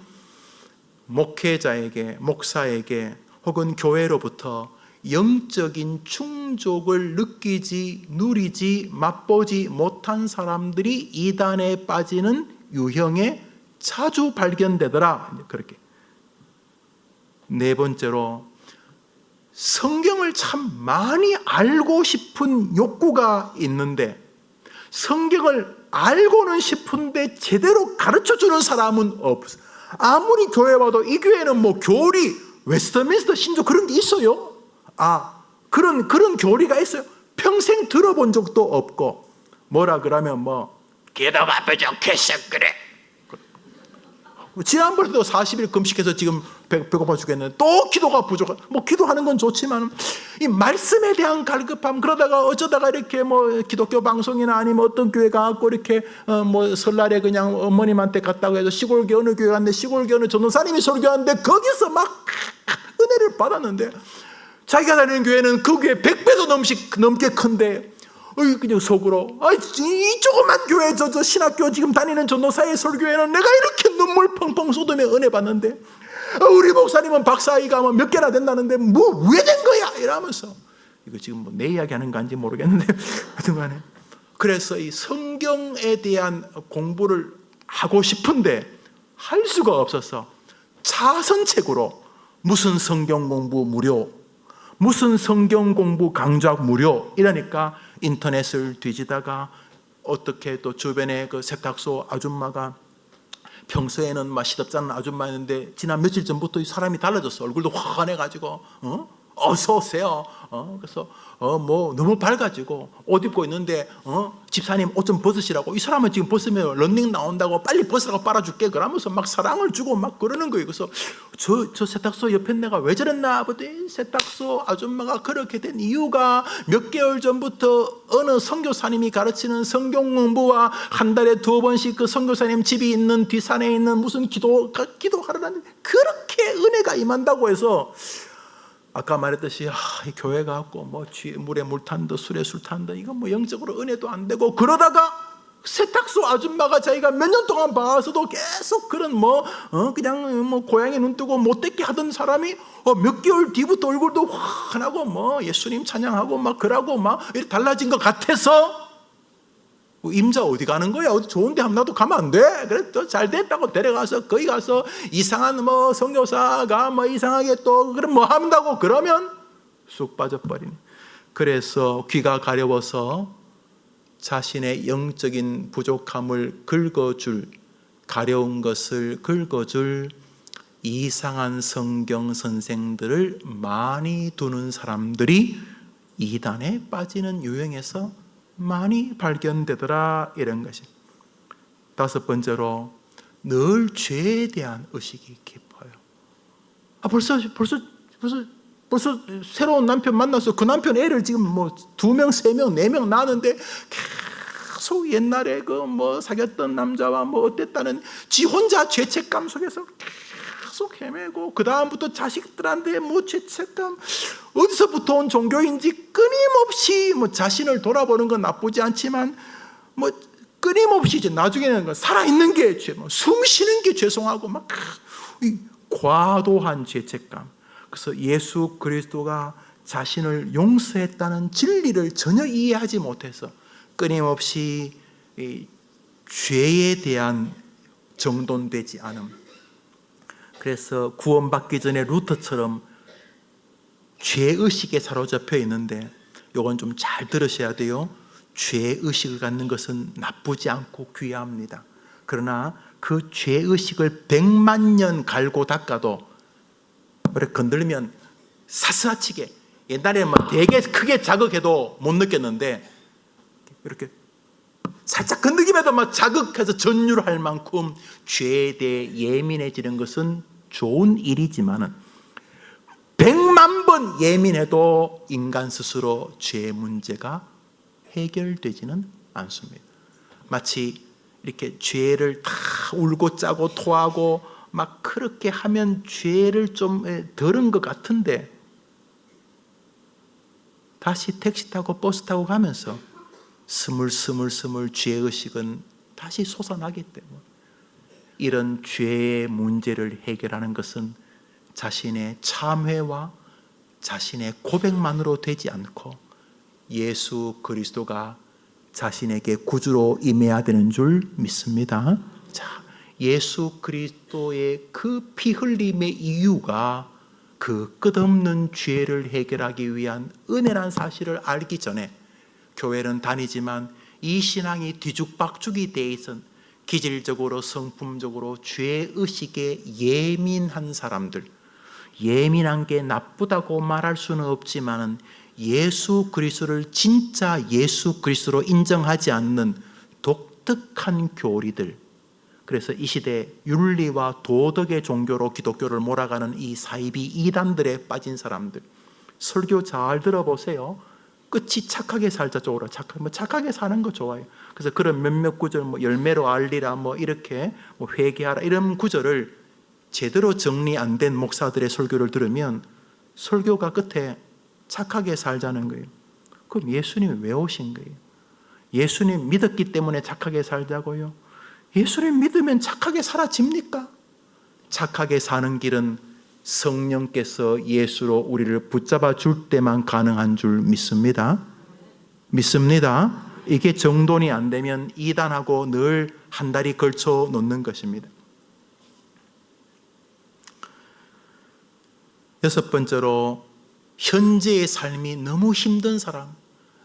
목회자에게, 목사에게 혹은 교회로부터 영적인 충족을 느끼지, 누리지, 맛보지 못한 사람들이 이단에 빠지는 유형에 자주 발견되더라. 그렇게. 네 번째로, 성경을 참 많이 알고 싶은 욕구가 있는데 성경을 알고는 싶은데 제대로 가르쳐주는 사람은 없어. 아무리 교회 와도 이 교회는 뭐 교리, 웨스트민스터 신조 그런 게 있어요. 그런 교리가 있어요. 평생 들어본 적도 없고, 뭐라 그러면 뭐 기도가 부족해서 그래. 지난번에도 40일 금식해서 지금 배고파 죽겠는데 또 기도가 부족해. 뭐 기도하는 건 좋지만 이 말씀에 대한 갈급함, 그러다가 어쩌다가 이렇게 뭐 기독교 방송이나 아니면 어떤 교회 가갖고 이렇게 뭐 설날에 그냥 어머님한테 갔다고 해서 시골 교회 어느 교회 갔는데 시골 교회 어느 전도사님이 설교하는데 거기서 막 은혜를 받았는데, 자기가 다니는 교회는 그 교회 100배도 넘게 큰데 그냥 속으로 이 조그만 교회 저 신학교 지금 다니는 전도사의 설교회는 내가 이렇게 눈물 펑펑 쏟으며 은혜 받는데 우리 목사님은 박사이가 뭐 몇 개나 된다는데 뭐 왜 된 거야? 이러면서, 이거 지금 뭐 내 이야기 하는 건지 모르겠는데 하여튼간에, 그래서 이 성경에 대한 공부를 하고 싶은데 할 수가 없어서 자선책으로 무슨 성경 공부 무료, 무슨 성경 공부 강좌 무료 이러니까 인터넷을 뒤지다가 어떻게 또 주변에 그 세탁소 아줌마가 평소에는 막 시덥잖은 아줌마였는데 지난 며칠 전부터 이 사람이 달라졌어. 얼굴도 환해가지고 어서 오세요. 그래서 뭐 너무 밝아지고 옷 입고 있는데 집사님 옷 좀 벗으시라고. 이 사람은 지금 벗으면 런닝 나온다고 빨리 벗으라고 빨아줄게 그러면서 막 사랑을 주고 막 그러는 거예요. 그래서 저 세탁소 옆에 내가 왜 저랬나 보더니 세탁소 아줌마가 그렇게 된 이유가 몇 개월 전부터 어느 선교사님이 가르치는 성경 공부와 한 달에 2번씩 그 선교사님 집이 있는 뒷산에 있는 무슨 기도하러라는 그렇게 은혜가 임한다고 해서, 아까 말했듯이 이 교회 가고 뭐 물에 물 탄다 술에 술 탄다 이거 뭐 영적으로 은혜도 안 되고, 그러다가 세탁소 아줌마가 자기가 몇 년 동안 봐서도 계속 그런 그냥 뭐 고양이 눈 뜨고 못되게 하던 사람이 몇 개월 뒤부터 얼굴도 환하고 뭐 예수님 찬양하고 막 그러고 막 이렇게 달라진 것 같아서, 임자 어디 가는 거야? 어디 좋은데 하면 나도 가면 안 돼? 그래 또 잘 됐다고 데려가서 거기 가서 이상한 뭐 선교사가 뭐 이상하게 또 그럼 뭐 한다고 그러면 쑥 빠져버리네. 그래서 귀가 가려워서 자신의 영적인 부족함을 긁어줄, 가려운 것을 긁어줄 이상한 성경 선생들을 많이 두는 사람들이 이단에 빠지는 유형에서 많이 발견되더라 이런 것이. 다섯 번째로, 늘 죄에 대한 의식이 깊어요. 벌써 새로운 남편 만나서 그 남편 애를 지금 뭐 2명, 3명, 4명 낳았는데 계속 옛날에 그 뭐 사귀었던 남자와 뭐 어땠다는 지 혼자 죄책감 속에서 계속 헤매고, 그 다음부터 자식들한테 뭐 죄책감, 어디서부터 온 종교인지 끊임없이 뭐 자신을 돌아보는 건 나쁘지 않지만 뭐 끊임없이 이제 나중에는 살아있는 게 죄, 숨 쉬는 게 죄송하고 막 과도한 죄책감. 그래서 예수 그리스도가 자신을 용서했다는 진리를 전혀 이해하지 못해서 끊임없이 이 죄에 대한 정돈되지 않음. 그래서 구원받기 전에 루터처럼 죄의식에 사로잡혀 있는데, 이건 좀 잘 들으셔야 돼요. 죄의식을 갖는 것은 나쁘지 않고 귀합니다. 그러나 그 죄의식을 100만 년 갈고 닦아도 이렇게 건들면 사스라치게, 옛날에 막 되게 크게 자극해도 못 느꼈는데 이렇게 살짝 건드기에도 막 자극해서 전율할 만큼 죄에 대해 예민해지는 것은 좋은 일이지만은 100만 번 예민해도 인간 스스로 죄 문제가 해결되지는 않습니다. 마치 이렇게 죄를 다 울고 짜고 토하고 막 그렇게 하면 죄를 좀 덜은 것 같은데, 다시 택시 타고 버스 타고 가면서 스물스물 죄의식은 다시 솟아나기 때문에, 이런 죄의 문제를 해결하는 것은 자신의 참회와 자신의 고백만으로 되지 않고 예수 그리스도가 자신에게 구주로 임해야 되는 줄 믿습니다. 자, 예수 그리스도의 그 피 흘림의 이유가 그 끝없는 죄를 해결하기 위한 은혜라는 사실을 알기 전에, 교회는 다니지만 이 신앙이 뒤죽박죽이 돼 있은, 기질적으로 성품적으로 죄의식에 예민한 사람들, 예민한 게 나쁘다고 말할 수는 없지만 예수 그리스도를 진짜 예수 그리스도로 인정하지 않는 독특한 교리들, 그래서 이 시대 윤리와 도덕의 종교로 기독교를 몰아가는 이 사이비 이단들에 빠진 사람들, 설교 잘 들어보세요. 끝이 착하게 살자 쪽으로 착하게 사는 거 좋아요. 그래서 그런 몇몇 구절, 열매로 알리라, 이렇게 회개하라, 이런 구절을 제대로 정리 안 된 목사들의 설교를 들으면 설교가 끝에 착하게 살자는 거예요. 그럼 예수님이 왜 오신 거예요? 예수님 믿었기 때문에 착하게 살자고요? 예수님 믿으면 착하게 사라집니까? 착하게 사는 길은 성령께서 예수로 우리를 붙잡아 줄 때만 가능한 줄 믿습니다. 믿습니다. 이게 정돈이 안 되면 이단하고 늘 한 다리 걸쳐 놓는 것입니다. 여섯 번째로, 현재의 삶이 너무 힘든 사람.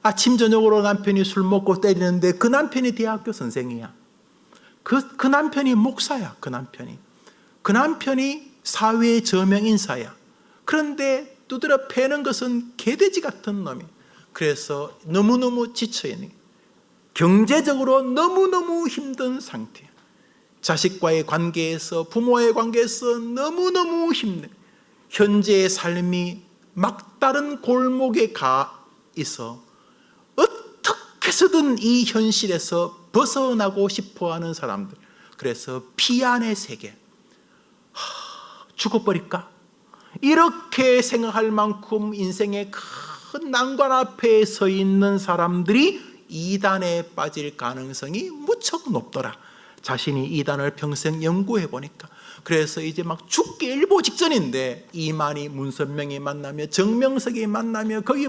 아침 저녁으로 남편이 술 먹고 때리는데 그 남편이 대학교 선생이야. 그 남편이 목사야. 그 남편이 사회의 저명 인사야. 그런데 두드려 패는 것은 개돼지 같은 놈이. 그래서 너무너무 지쳐있는, 경제적으로 너무너무 힘든 상태야. 자식과의 관계에서, 부모의 관계에서 너무너무 힘든, 현재의 삶이 막다른 골목에 가 있어 어떻게 해서든 이 현실에서 벗어나고 싶어하는 사람들. 그래서 피안의 세계, 죽어버릴까? 이렇게 생각할 만큼 인생의 큰 난관 앞에 서 있는 사람들이 이단에 빠질 가능성이 무척 높더라. 자신이 이단을 평생 연구해 보니까. 그래서 이제 막 죽기 일보 직전인데 이만희 문선명이 만나며, 정명석이 만나며, 거기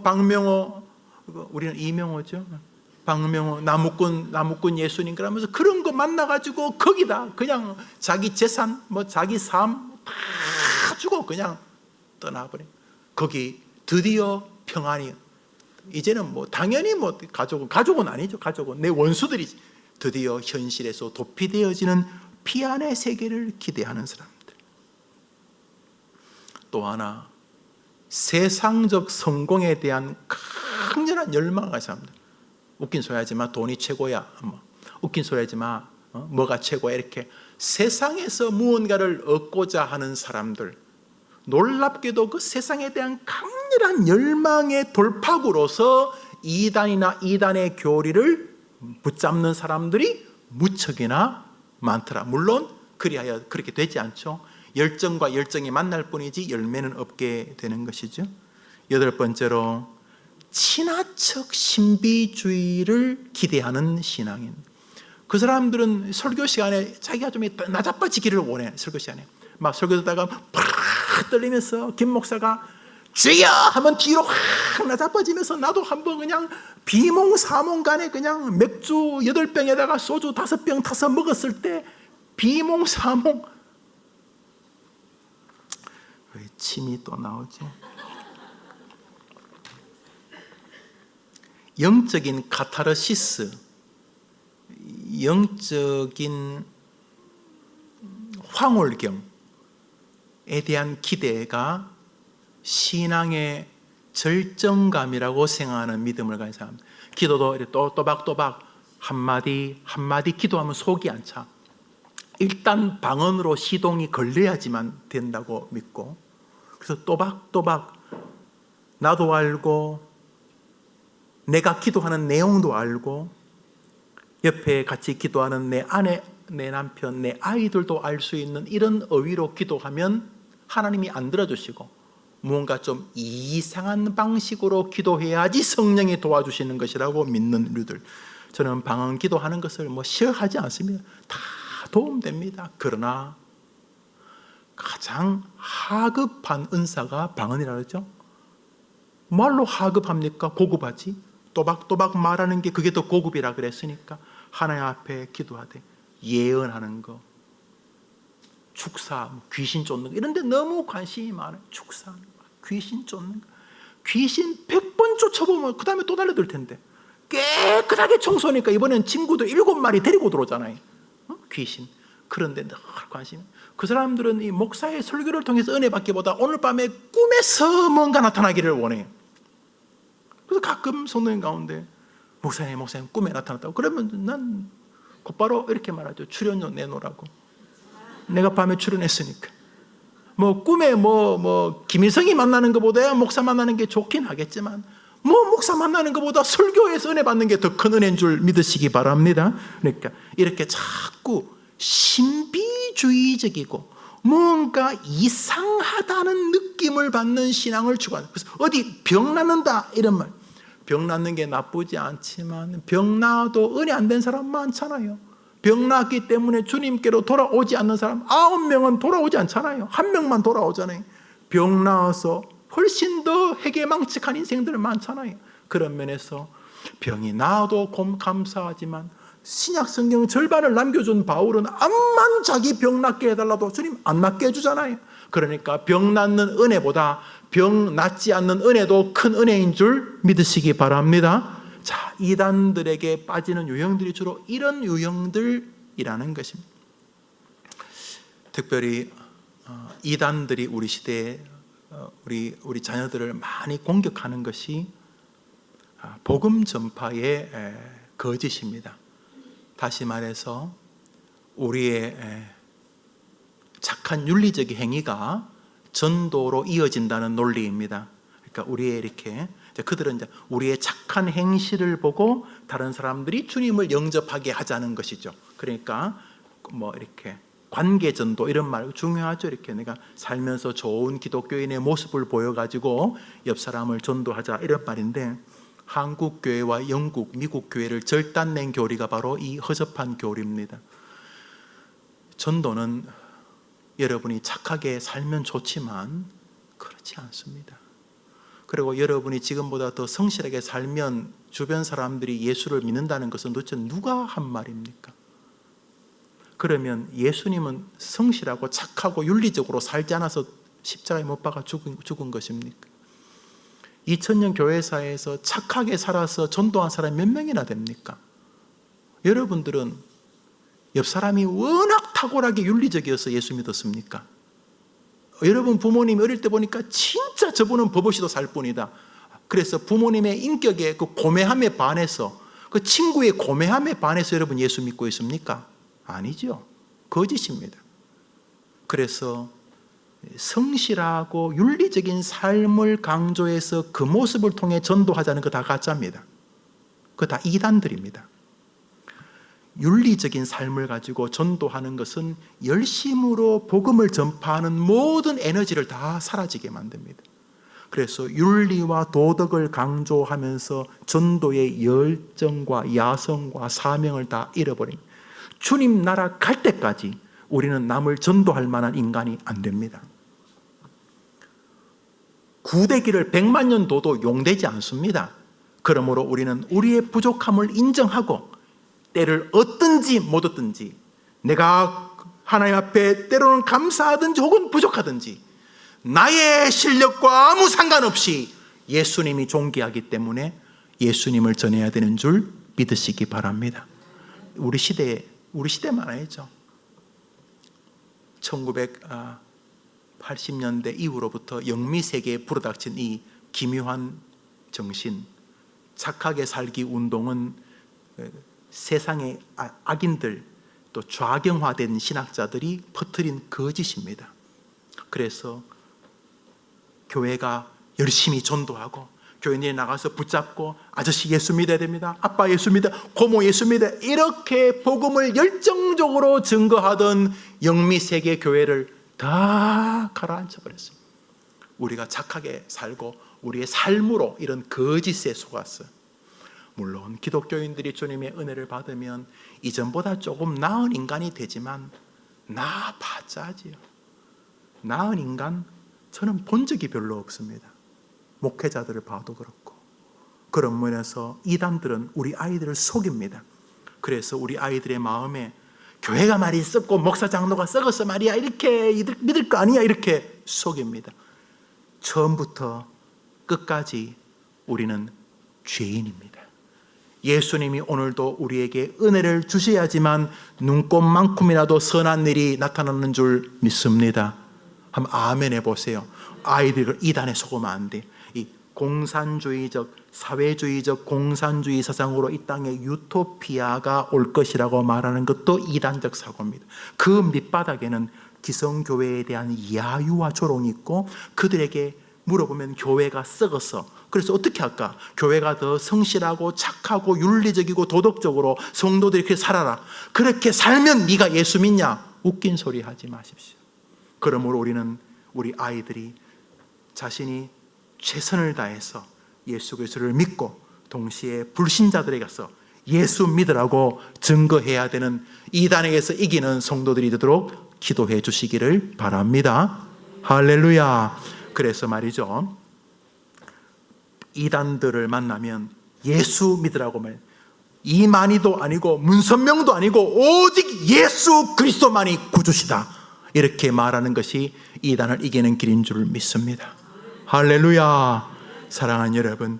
박명호, 우리는 이명호죠, 박명호, 나무꾼 예수님, 그러면서 그런 거 만나가지고 거기다 그냥 자기 재산, 자기 삶 다 주고 그냥 떠나버려. 거기 드디어 평안이, 이제는 당연히 가족은 아니죠. 가족은 내 원수들이지. 드디어 현실에서 도피되어지는 피안의 세계를 기대하는 사람들. 또 하나, 세상적 성공에 대한 강렬한 열망을 가진 사람들. 웃긴 소리 하지 마, 돈이 최고야. 웃긴 소리 하지 마, 뭐가 최고야. 이렇게 세상에서 무언가를 얻고자 하는 사람들. 놀랍게도 그 세상에 대한 강렬한 열망의 돌파구로서 이단이나 이단의 교리를 붙잡는 사람들이 무척이나 많더라. 물론 그리하여 그렇게 되지 않죠. 열정과 열정이 만날 뿐이지 열매는 없게 되는 것이죠. 여덟 번째로, 친화적 신비주의를 기대하는 신앙인. 그 사람들은 설교 시간에 자기가 좀 나자빠지기를 원해. 설교 시간에 막 설교 듣다가 팍 떨리면서 김 목사가 주여 하면 뒤로 확 나자빠지면서 나도 한번 그냥 비몽사몽간에 그냥 맥주 8병에다가 소주 5병 타서 먹었을 때 비몽사몽 왜 침이 또 나오지? 영적인 카타르시스, 영적인 황홀경에 대한 기대가 신앙의 절정감이라고 생각하는 믿음을 가진 사람. 기도도 또박또박 한마디 기도하면 속이 안 차. 일단 방언으로 시동이 걸려야지만 된다고 믿고, 그래서 또박또박 나도 알고 내가 기도하는 내용도 알고 옆에 같이 기도하는 내 아내, 내 남편, 내 아이들도 알 수 있는 이런 어휘로 기도하면 하나님이 안 들어주시고 무언가 좀 이상한 방식으로 기도해야지 성령이 도와주시는 것이라고 믿는 우리들. 저는 방언 기도하는 것을 싫어하지 않습니다. 다 도움됩니다. 그러나 가장 하급한 은사가 방언이라 그러죠. 말로 하급합니까? 고급하지. 또박또박 말하는 게 그게 더 고급이라 그랬으니까 하나님 앞에 기도하되 예언하는 거, 축사, 귀신 쫓는 거 이런 데 너무 관심이 많아요. 축사, 귀신 쫓는 거. 귀신 100번 쫓아보면 그 다음에 또 달려들 텐데 깨끗하게 청소하니까 이번엔 친구들 7마리 데리고 들어오잖아요. 귀신. 그런데 늘 관심이. 그 사람들은 이 목사의 설교를 통해서 은혜 받기보다 오늘 밤에 꿈에서 뭔가 나타나기를 원해요. 그래서 가끔 성도님 가운데 목사님 꿈에 나타났다고 그러면 난 곧바로 이렇게 말하죠. 출연료 내놓으라고. 내가 밤에 출연했으니까. 꿈에 김일성이 만나는 것보다 목사 만나는 게 좋긴 하겠지만 목사 만나는 것보다 설교에서 은혜 받는 게 더 큰 은혜인 줄 믿으시기 바랍니다. 그러니까 이렇게 자꾸 신비주의적이고 뭔가 이상하다는 느낌을 받는 신앙을 추구하는. 그래서 어디 병 낫는다 이런 말. 병 낫는 게 나쁘지 않지만 병 나아도 은혜 안 된 사람 많잖아요. 병 나았기 때문에 주님께로 돌아오지 않는 사람 9명은 돌아오지 않잖아요. 1명만 돌아오잖아요. 병 나아서 훨씬 더 회개망측한 인생들 많잖아요. 그런 면에서 병이 나아도 감사하지만 신약 성경 절반을 남겨준 바울은 암만 자기 병 낫게 해달라도 주님 안 낫게 해주잖아요. 그러니까 병 낫는 은혜보다 병 낫지 않는 은혜도 큰 은혜인 줄 믿으시기 바랍니다. 자, 이단들에게 빠지는 유형들이 주로 이런 유형들이라는 것입니다. 특별히 이단들이 우리 시대에 우리 자녀들을 많이 공격하는 것이 복음 전파의 거짓입니다. 다시 말해서 우리의 착한 윤리적인 행위가 전도로 이어진다는 논리입니다. 그러니까 우리의 이렇게 그들은 이제 우리의 착한 행실을 보고 다른 사람들이 주님을 영접하게 하자는 것이죠. 그러니까 이렇게 관계 전도 이런 말 중요하죠. 이렇게 내가 살면서 좋은 기독교인의 모습을 보여가지고 옆 사람을 전도하자 이런 말인데 한국 교회와 영국, 미국 교회를 절단낸 교리가 바로 이 허접한 교리입니다. 전도는 여러분이 착하게 살면 좋지만 그렇지 않습니다. 그리고 여러분이 지금보다 더 성실하게 살면 주변 사람들이 예수를 믿는다는 것은 도대체 누가 한 말입니까? 그러면 예수님은 성실하고 착하고 윤리적으로 살지 않아서 십자가에 못 박아 죽은 것입니까? 2000년 교회사에서 착하게 살아서 전도한 사람이 몇 명이나 됩니까? 여러분들은 옆 사람이 워낙 탁월하게 윤리적이어서 예수 믿었습니까? 여러분 부모님이 어릴 때 보니까 진짜 저분은 버버시도 살 뿐이다. 그래서 부모님의 인격의 그 고매함에 반해서 그 친구의 고매함에 반해서 여러분 예수 믿고 있습니까? 아니죠. 거짓입니다. 그래서 성실하고 윤리적인 삶을 강조해서 그 모습을 통해 전도하자는 거 다 가짜입니다. 그거 다 이단들입니다. 윤리적인 삶을 가지고 전도하는 것은 열심으로 복음을 전파하는 모든 에너지를 다 사라지게 만듭니다. 그래서 윤리와 도덕을 강조하면서 전도의 열정과 야성과 사명을 다 잃어버립니다. 주님 나라 갈 때까지 우리는 남을 전도할 만한 인간이 안 됩니다. 구대기를 100만 년 둬도 용되지 않습니다. 그러므로 우리는 우리의 부족함을 인정하고 때를 얻든지 못 얻든지, 내가 하나님 앞에 때로는 감사하든지 혹은 부족하든지 나의 실력과 아무 상관없이 예수님이 존귀하기 때문에 예수님을 전해야 되는 줄 믿으시기 바랍니다. 우리 시대만 아니죠. 1980년대 이후로부터 영미세계에 불어닥친 이 기묘한 정신, 착하게 살기 운동은 세상의 악인들, 또 좌경화된 신학자들이 퍼뜨린 거짓입니다. 그래서 교회가 열심히 전도하고 교인들이 나가서 붙잡고 아저씨 예수 믿어야 됩니다, 아빠 예수 믿어, 고모 예수 믿어, 이렇게 복음을 열정적으로 증거하던 영미세계 교회를 다 가라앉혀버렸습니다. 우리가 착하게 살고 우리의 삶으로 이런 거짓에 속았어요. 물론 기독교인들이 주님의 은혜를 받으면 이전보다 조금 나은 인간이 되지만 나아봤자지요. 나은 인간 저는 본 적이 별로 없습니다. 목회자들을 봐도 그렇고. 그런 면에서 이단들은 우리 아이들을 속입니다. 그래서 우리 아이들의 마음에 교회가 말이 썩고 목사 장로가 썩어서 말이야 이렇게 믿을 거 아니야 이렇게 속입니다. 처음부터 끝까지 우리는 죄인입니다. 예수님이 오늘도 우리에게 은혜를 주셔야지만 눈꼽만큼이라도 선한 일이 나타나는 줄 믿습니다. 한번 아멘 해보세요. 아이들을 이단에 속으면 안 돼. 이 공산주의적, 사회주의적 공산주의 사상으로 이 땅에 유토피아가 올 것이라고 말하는 것도 이단적 사고입니다. 그 밑바닥에는 기성교회에 대한 야유와 조롱이 있고, 그들에게 물어보면 교회가 썩어서, 그래서 어떻게 할까? 교회가 더 성실하고 착하고 윤리적이고 도덕적으로 성도들이 그렇게 살아라, 그렇게 살면 네가 예수 믿냐? 웃긴 소리 하지 마십시오. 그러므로 우리는 우리 아이들이 자신이 최선을 다해서 예수 그리스도를 믿고 동시에 불신자들에게 가서 예수 믿으라고 증거해야 되는 이단에게서 이기는 성도들이 되도록 기도해 주시기를 바랍니다. 할렐루야. 그래서 말이죠, 이단들을 만나면 예수 믿으라고 말, 이만희도 아니고 문선명도 아니고 오직 예수 그리스도만이 구주시다, 이렇게 말하는 것이 이단을 이기는 길인 줄 믿습니다. 할렐루야. 사랑하는 여러분,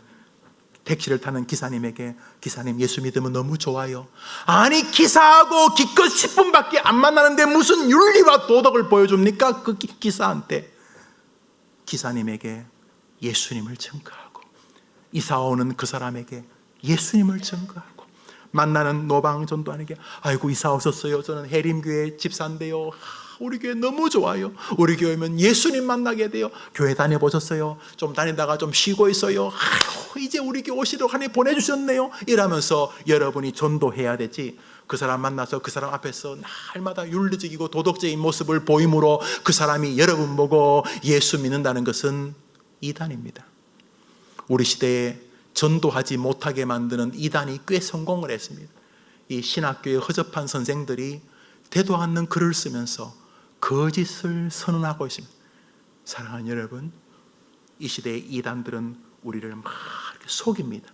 택시를 타는 기사님에게 기사님 예수 믿으면 너무 좋아요. 아니 기사하고 기껏 10분밖에 안 만나는데 무슨 윤리와 도덕을 보여줍니까? 그 기사한테. 기사님에게 예수님을 증거하고, 이사 오는 그 사람에게 예수님을 증거하고, 만나는 노방전도하는게 아이고 이사 오셨어요, 저는 해림교회 집사인데요, 우리 교회 너무 좋아요, 우리 교회면 예수님 만나게 돼요, 교회 다녀보셨어요? 좀 다니다가 좀 쉬고 있어요, 아이고 이제 우리 교회 오시도록 하니 보내주셨네요, 이러면서 여러분이 전도해야 되지. 그 사람 만나서 그 사람 앞에서 날마다 윤리적이고 도덕적인 모습을 보임으로 그 사람이 여러분 보고 예수 믿는다는 것은 이단입니다. 우리 시대에 전도하지 못하게 만드는 이단이 꽤 성공을 했습니다. 이 신학교의 허접한 선생들이 되도 않는 글을 쓰면서 거짓을 선언하고 있습니다. 사랑하는 여러분, 이 시대의 이단들은 우리를 막 이렇게 속입니다.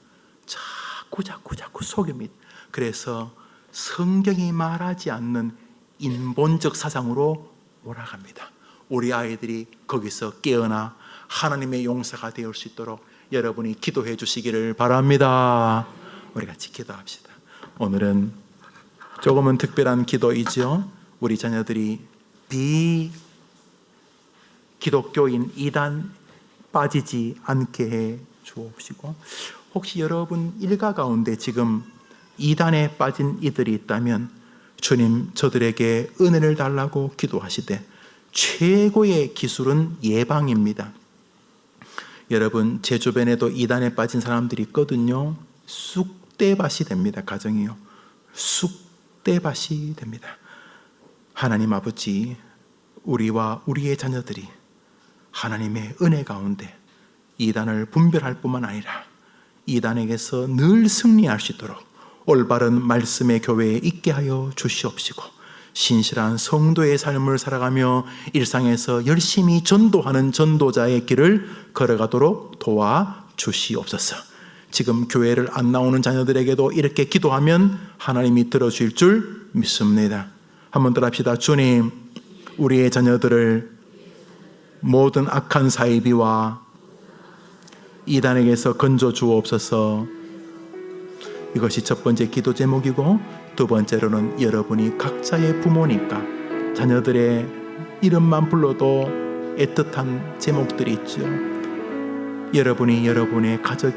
자꾸 속입니다. 그래서 성경이 말하지 않는 인본적 사상으로 몰아갑니다. 우리 아이들이 거기서 깨어나 하나님의 용사가 되어 수 있도록 여러분이 기도해 주시기를 바랍니다. 우리 같이 기도합시다. 오늘은 조금은 특별한 기도이죠. 우리 자녀들이 비기독교인 이단 빠지지 않게 해 주옵시고, 혹시 여러분 일가 가운데 지금 이단에 빠진 이들이 있다면 주님 저들에게 은혜를 달라고 기도하시되, 최고의 기술은 예방입니다. 여러분 제 주변에도 이단에 빠진 사람들이 있거든요. 쑥대밭이 됩니다. 가정이요, 쑥대밭이 됩니다. 하나님 아버지, 우리와 우리의 자녀들이 하나님의 은혜 가운데 이단을 분별할 뿐만 아니라 이단에게서 늘 승리할 수 있도록 올바른 말씀의 교회에 있게 하여 주시옵시고, 신실한 성도의 삶을 살아가며 일상에서 열심히 전도하는 전도자의 길을 걸어가도록 도와주시옵소서. 지금 교회를 안 나오는 자녀들에게도 이렇게 기도하면 하나님이 들어주실 줄 믿습니다. 한번 더 합시다. 주님, 우리의 자녀들을 모든 악한 사이비와 이단에게서 건져 주옵소서. 이것이 첫 번째 기도 제목이고, 두 번째로는 여러분이 각자의 부모니까 자녀들의 이름만 불러도 애틋한 제목들이 있죠. 여러분이 여러분의 가족,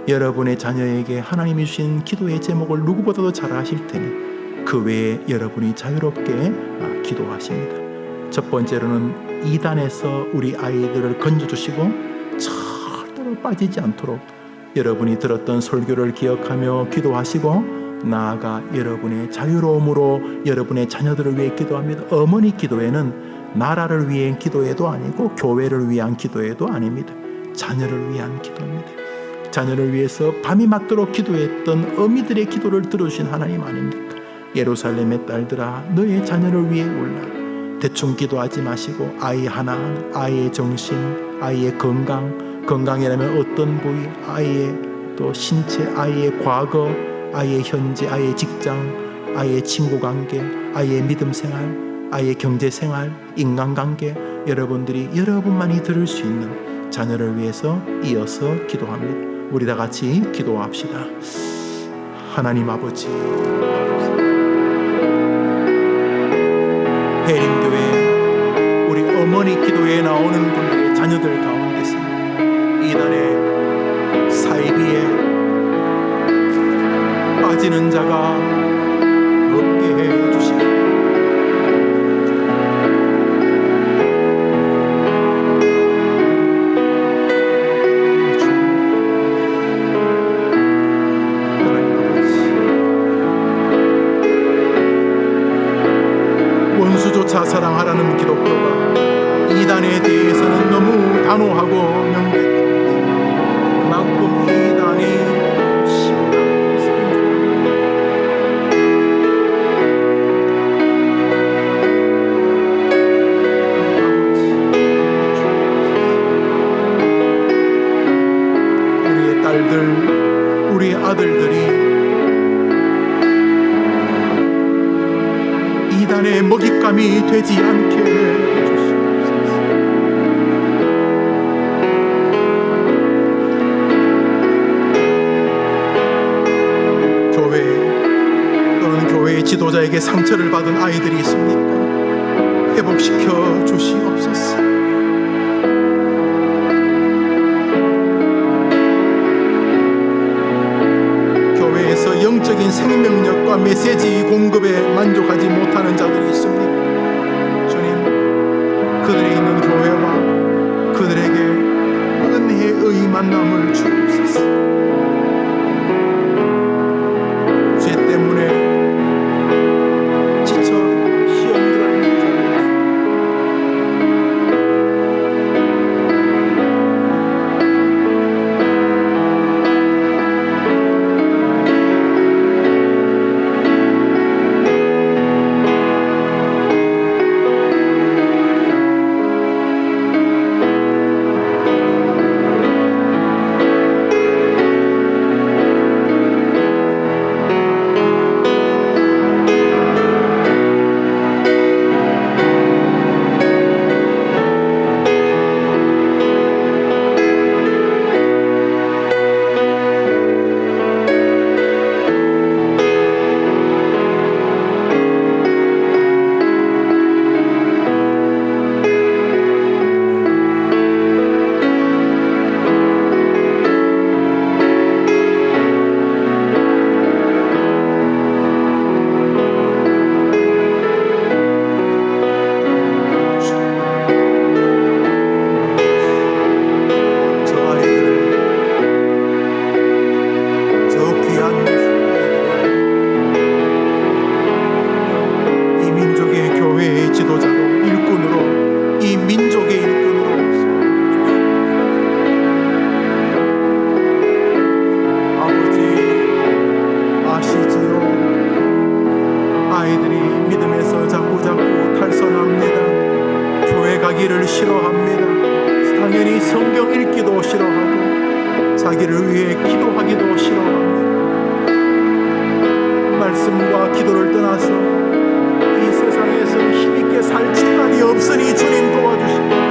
여러분의 자녀에게 하나님이 주신 기도의 제목을 누구보다도 잘 아실 테니 그 외에 여러분이 자유롭게 기도하십니다. 첫 번째로는 이단에서 우리 아이들을 건져주시고 절대로 빠지지 않도록 여러분이 들었던 설교를 기억하며 기도하시고, 나아가 여러분의 자유로움으로 여러분의 자녀들을 위해 기도합니다. 어머니 기도회는 나라를 위한 기도회도 아니고 교회를 위한 기도회도 아닙니다. 자녀를 위한 기도입니다. 자녀를 위해서 밤이 맞도록 기도했던 어미들의 기도를 들어주신 하나님 아닙니까? 예루살렘의 딸들아, 너의 자녀를 위해 올라. 대충 기도하지 마시고 아이 하나하나, 아이의 정신, 아이의 건강이라면 어떤 부위, 아이의 또 신체, 아이의 과거, 아이의 현재, 아이의 직장, 아이의 친구 관계, 아이의 믿음 생활, 아이의 경제 생활, 인간관계, 여러분들이 여러분만이 들을 수 있는 자녀를 위해서 이어서 기도합니다. 우리 다 같이 기도합시다. 하나님 아버지, 해림교회 우리 어머니 기도에 나오는 분들의 자녀들 가운데서 이단의 사이비에 빠지는 자가 없게 해주시고, 원수조차 사랑하라는 기독교가 이단에 대해서는 너무 단호하고 명백합니다. 그만큼 이단이 우리 아들들이 이단의 먹잇감이 되지 않게 해주시옵소서. 교회 또는 교회의 지도자에게 상처를 받은 아이들이 있습니까? 회복시켜 주시옵소서. 영적인 생명력과 메시지 공급에 만족하지 못하는 자들이 있습니다. 주님, 그들이 있는 교회와 그들에게 은혜의 만남을 주옵소서. 죄 때문에 지쳐 힘들어 있는 자들, 싫어합니다. 당연히 성경 읽기도 싫어하고 자기를 위해 기도하기도 싫어합니다. 말씀과 기도를 떠나서 이 세상에서 힘있게 살 시간이 없으니 주님 도와주시고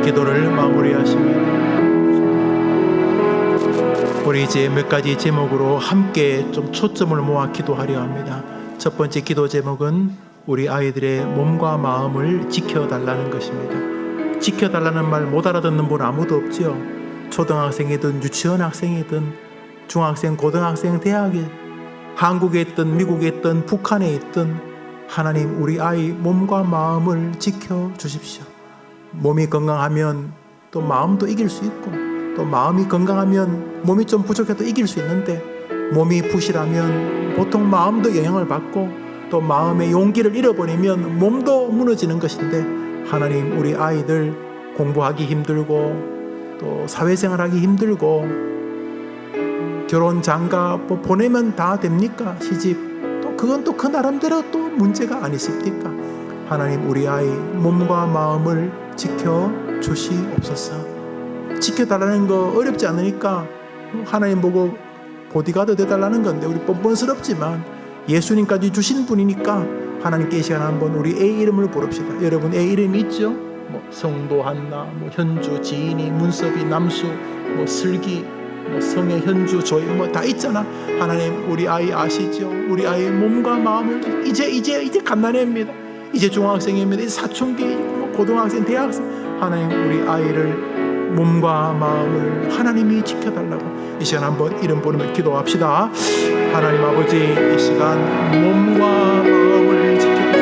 기도를 마무리하십니다. 우리 이제 몇 가지 제목으로 함께 좀 초점을 모아 기도하려 합니다. 첫 번째 기도 제목은 우리 아이들의 몸과 마음을 지켜달라는 것입니다. 지켜달라는 말 못 알아듣는 분 아무도 없죠. 초등학생이든 유치원 학생이든 중학생, 고등학생, 대학에, 한국에 있든 미국에 있든 북한에 있든 하나님 우리 아이 몸과 마음을 지켜주십시오. 몸이 건강하면 또 마음도 이길 수 있고, 또 마음이 건강하면 몸이 좀 부족해도 이길 수 있는데, 몸이 부실하면 보통 마음도 영향을 받고, 또 마음의 용기를 잃어버리면 몸도 무너지는 것인데, 하나님 우리 아이들 공부하기 힘들고 또 사회생활하기 힘들고 결혼 장가 뭐 보내면 다 됩니까? 시집 또 그건 또 그 나름대로 또 문제가 아니십니까? 하나님 우리 아이 몸과 마음을 지켜주시옵소서. 지켜달라는 거 어렵지 않으니까 하나님 보고 보디가드 돼달라는 건데, 우리 뻔뻔스럽지만 예수님까지 주신 분이니까 하나님께 이 시간 한번 우리 애 이름을 부릅시다. 여러분 애 이름이 있죠? 뭐 성도 한나, 뭐 현주, 지인이, 문섭이, 남수, 뭐 슬기, 뭐 성의 현주, 조이 뭐 다 있잖아. 하나님 우리 아이 아시죠? 우리 아이 몸과 마음을 이제 갓난애입니다. 이제 중학생입니다. 이제 사춘기, 뭐 고등학생, 대학생. 하나님 우리 아이를 몸과 마음을 하나님이 지켜달라고 이 시간 한번 이름 부르며 기도합시다. 하나님 아버지, 이 시간 몸과 마음을 지켜주시옵소서.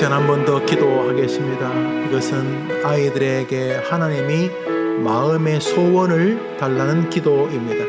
한 번 더 기도하겠습니다. 이것은 아이들에게 하나님이 마음의 소원을 달라는 기도입니다.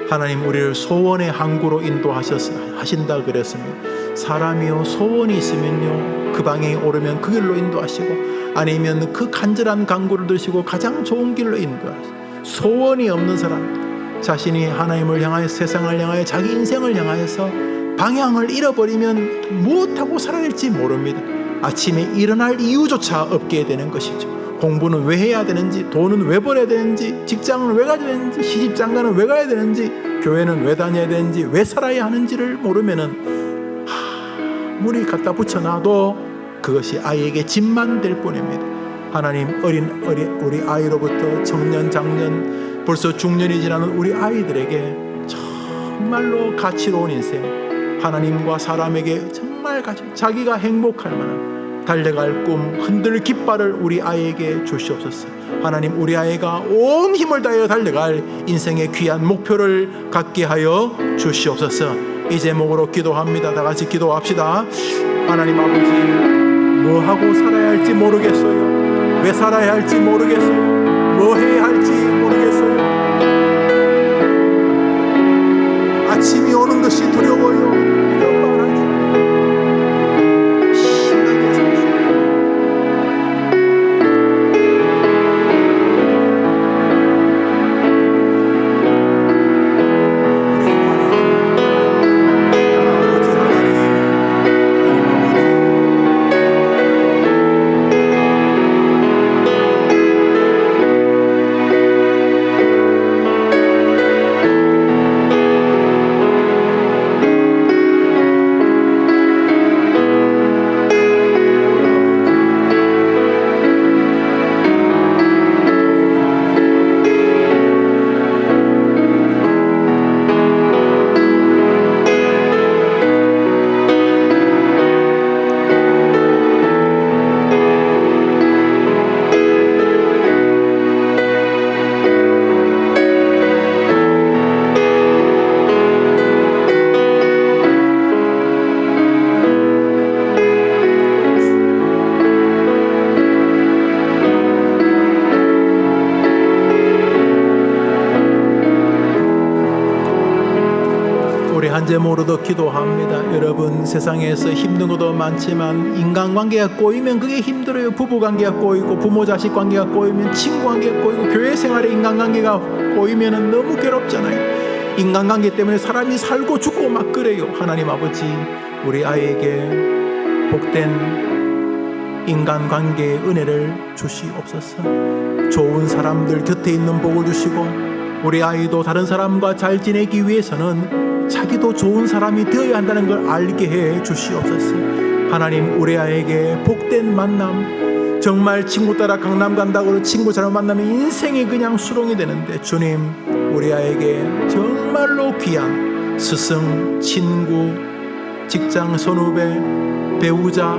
하나님 우리를 소원의 항구로 인도하신다 그랬습니다. 사람이요 소원이 있으면요 그 방향에 오르면 그 길로 인도하시고, 아니면 그 간절한 강구를 드시고 가장 좋은 길로 인도하시고, 소원이 없는 사람, 자신이 하나님을 향하여 세상을 향하여 자기 인생을 향하여서 방향을 잃어버리면 무엇하고 살아야 할지 모릅니다. 아침에 일어날 이유조차 없게 되는 것이죠. 공부는 왜 해야 되는지, 돈은 왜 벌어야 되는지, 직장은 왜 가야 되는지, 시집장가는 왜 가야 되는지, 교회는 왜 다녀야 되는지, 왜 살아야 하는지를 모르면은 아무리 갖다 붙여놔도 그것이 아이에게 짐만 될 뿐입니다. 하나님 우리 아이로부터 청년, 장년, 벌써 중년이 지나는 우리 아이들에게 정말로 가치로운 인생, 하나님과 사람에게 정말 자기가 행복할 만한 달려갈 꿈, 흔들 깃발을 우리 아이에게 주시옵소서. 하나님 우리 아이가 온 힘을 다하여 달려갈 인생의 귀한 목표를 갖게 하여 주시옵소서. 이 제목으로 기도합니다. 다 같이 기도합시다. 하나님 아버지, 뭐 하고 살아야 할지 모르겠어요. 왜 살아야 할지 모르겠어요. 뭐 해야 할지 모르겠어요. 아침이 오는 것이 두려워요. 한제모로도 기도합니다. 여러분, 세상에서 힘든 것도 많지만 인간관계가 꼬이면 그게 힘들어요. 부부관계가 꼬이고 부모자식 관계가 꼬이면 친구관계가 꼬이고 교회 생활에 인간관계가 꼬이면 너무 괴롭잖아요. 인간관계 때문에 사람이 살고 죽고 막 그래요. 하나님 아버지, 우리 아이에게 복된 인간관계의 은혜를 주시옵소서. 좋은 사람들 곁에 있는 복을 주시고, 우리 아이도 다른 사람과 잘 지내기 위해서는 자기도 좋은 사람이 되어야 한다는 걸 알게 해 주시옵소서. 하나님, 우리 아이에게 복된 만남, 정말 친구 따라 강남 간다고 친구 잘못 만나면 인생이 그냥 수렁이 되는데, 주님, 우리 아이에게 정말로 귀한 스승, 친구, 직장 선후배, 배우자,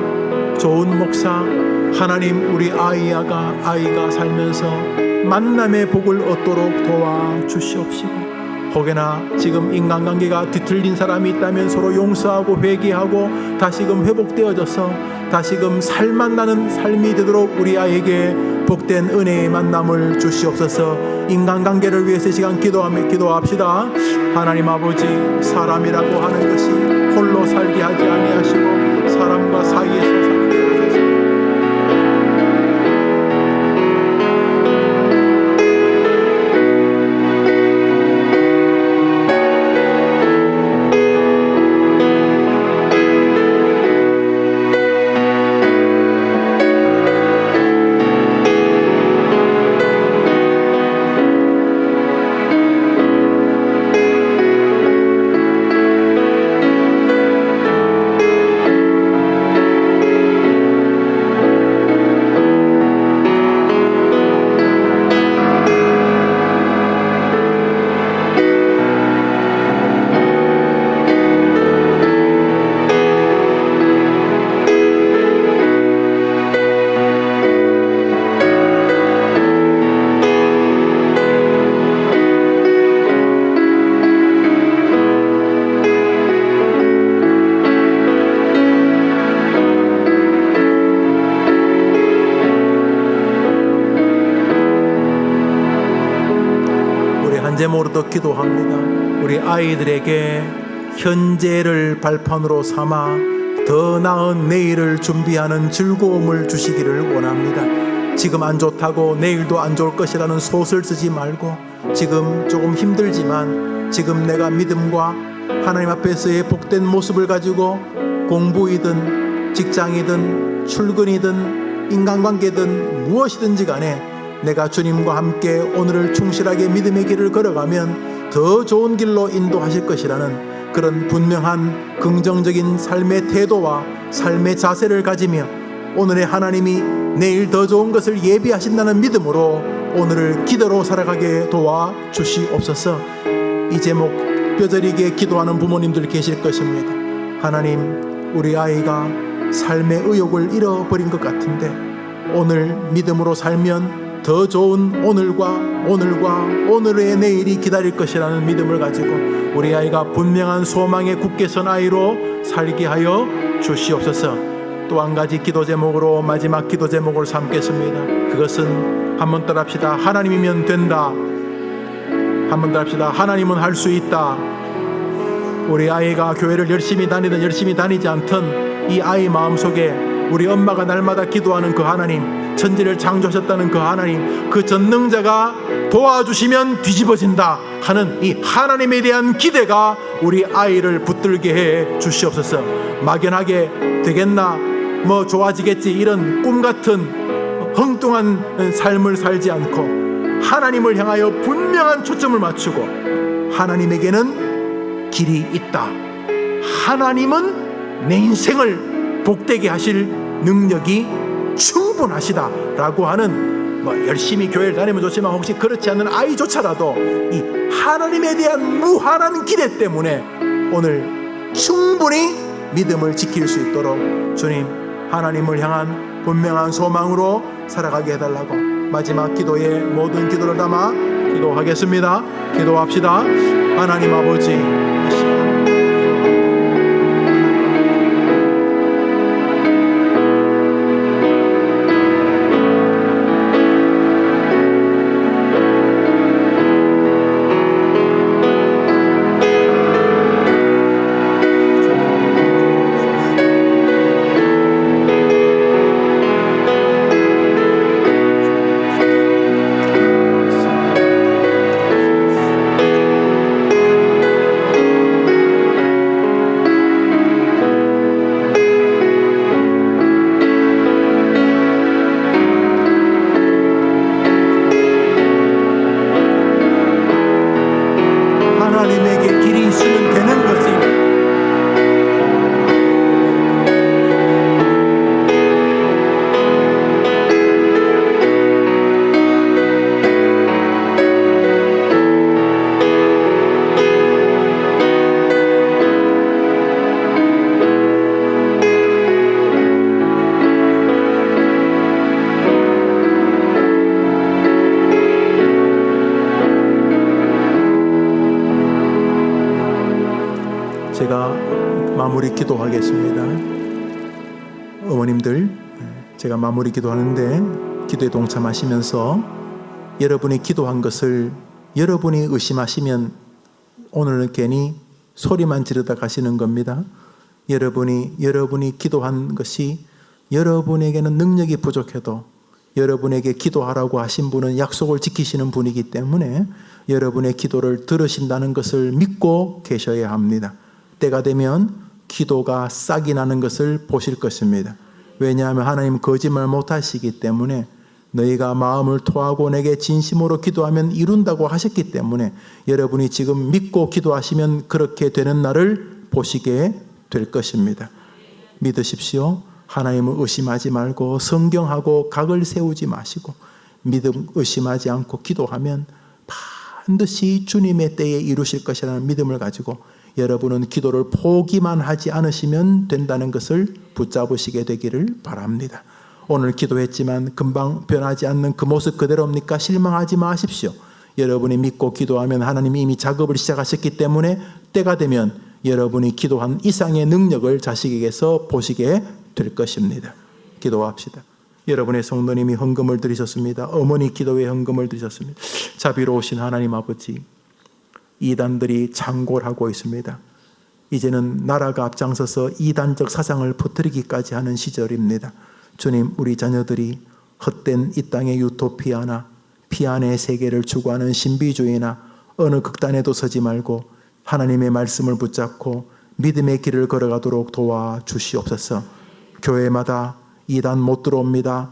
좋은 목사, 하나님, 우리 아이가 살면서 만남의 복을 얻도록 도와주시옵시고, 혹여나 지금 인간관계가 뒤틀린 사람이 있다면 서로 용서하고 회개하고 다시금 회복되어져서 다시금 살만나는 삶이 되도록 우리 아이에게 복된 은혜의 만남을 주시옵소서. 인간관계를 위해서 시간 기도합시다. 하나님 아버지, 사람이라고 하는 것이 홀로 살게 하지 아니하시고 사람과 사이에서 살게 하소서. 한제모로도 기도합니다. 우리 아이들에게 현재를 발판으로 삼아 더 나은 내일을 준비하는 즐거움을 주시기를 원합니다. 지금 안 좋다고 내일도 안 좋을 것이라는 소설 쓰지 말고, 지금 조금 힘들지만 지금 내가 믿음과 하나님 앞에서의 복된 모습을 가지고 공부이든 직장이든 출근이든 인간관계든 무엇이든지 간에 내가 주님과 함께 오늘을 충실하게 믿음의 길을 걸어가면 더 좋은 길로 인도하실 것이라는 그런 분명한 긍정적인 삶의 태도와 삶의 자세를 가지며 오늘의 하나님이 내일 더 좋은 것을 예비하신다는 믿음으로 오늘을 기도로 살아가게 도와주시옵소서. 이 제목 뼈저리게 기도하는 부모님들 계실 것입니다. 하나님, 우리 아이가 삶의 의욕을 잃어버린 것 같은데 오늘 믿음으로 살면 더 좋은 오늘의 내일이 기다릴 것이라는 믿음을 가지고 우리 아이가 분명한 소망에 굳게 선 아이로 살게 하여 주시옵소서. 또 한 가지 기도 제목으로 마지막 기도 제목을 삼겠습니다. 그것은 한번 따라합시다. 하나님이면 된다. 한번 따라합시다. 하나님은 할 수 있다. 우리 아이가 교회를 열심히 다니든 열심히 다니지 않든 이 아이 마음속에 우리 엄마가 날마다 기도하는 그 하나님, 천지를 창조하셨다는 그 하나님, 그 전능자가 도와주시면 뒤집어진다 하는 이 하나님에 대한 기대가 우리 아이를 붙들게 해 주시옵소서. 막연하게 되겠나, 뭐 좋아지겠지, 이런 꿈같은 엉뚱한 삶을 살지 않고 하나님을 향하여 분명한 초점을 맞추고, 하나님에게는 길이 있다, 하나님은 내 인생을 복되게 하실 능력이 충분하시다라고 하는, 열심히 교회를 다니면 좋지만 혹시 그렇지 않는 아이조차라도 이 하나님에 대한 무한한 기대 때문에 오늘 충분히 믿음을 지킬 수 있도록 주님, 하나님을 향한 분명한 소망으로 살아가게 해달라고 마지막 기도에 모든 기도를 담아 기도하겠습니다. 기도합시다. 하나님 아버지, 이 시간 마무리 기도하겠습니다. 어머님들, 제가 마무리 기도하는데 기도에 동참하시면서 여러분이 기도한 것을 여러분이 의심하시면 오늘은 괜히 소리만 지르다 가시는 겁니다. 여러분이 기도한 것이 여러분에게는 능력이 부족해도 여러분에게 기도하라고 하신 분은 약속을 지키시는 분이기 때문에 여러분의 기도를 들으신다는 것을 믿고 계셔야 합니다. 때가 되면 기도가 싹이 나는 것을 보실 것입니다. 왜냐하면 하나님 거짓말 못하시기 때문에 너희가 마음을 토하고 내게 진심으로 기도하면 이룬다고 하셨기 때문에 여러분이 지금 믿고 기도하시면 그렇게 되는 날을 보시게 될 것입니다. 믿으십시오. 하나님을 의심하지 말고 성경하고 각을 세우지 마시고 믿음 의심하지 않고 기도하면 반드시 주님의 때에 이루실 것이라는 믿음을 가지고 여러분은 기도를 포기만 하지 않으시면 된다는 것을 붙잡으시게 되기를 바랍니다. 오늘 기도했지만 금방 변하지 않는 그 모습 그대로입니까? 실망하지 마십시오. 여러분이 믿고 기도하면 하나님이 이미 작업을 시작하셨기 때문에 때가 되면 여러분이 기도한 이상의 능력을 자식에게서 보시게 될 것입니다. 기도합시다. 여러분의 성도님이 헌금을 드리셨습니다. 어머니 기도에 헌금을 드리셨습니다. 자비로우신 하나님 아버지, 이단들이 창궐하고 있습니다. 이제는 나라가 앞장서서 이단적 사상을 퍼뜨리기까지 하는 시절입니다. 주님, 우리 자녀들이 헛된 이 땅의 유토피아나 피안의 세계를 추구하는 신비주의나 어느 극단에도 서지 말고 하나님의 말씀을 붙잡고 믿음의 길을 걸어가도록 도와주시옵소서. 교회마다 이단 못 들어옵니다.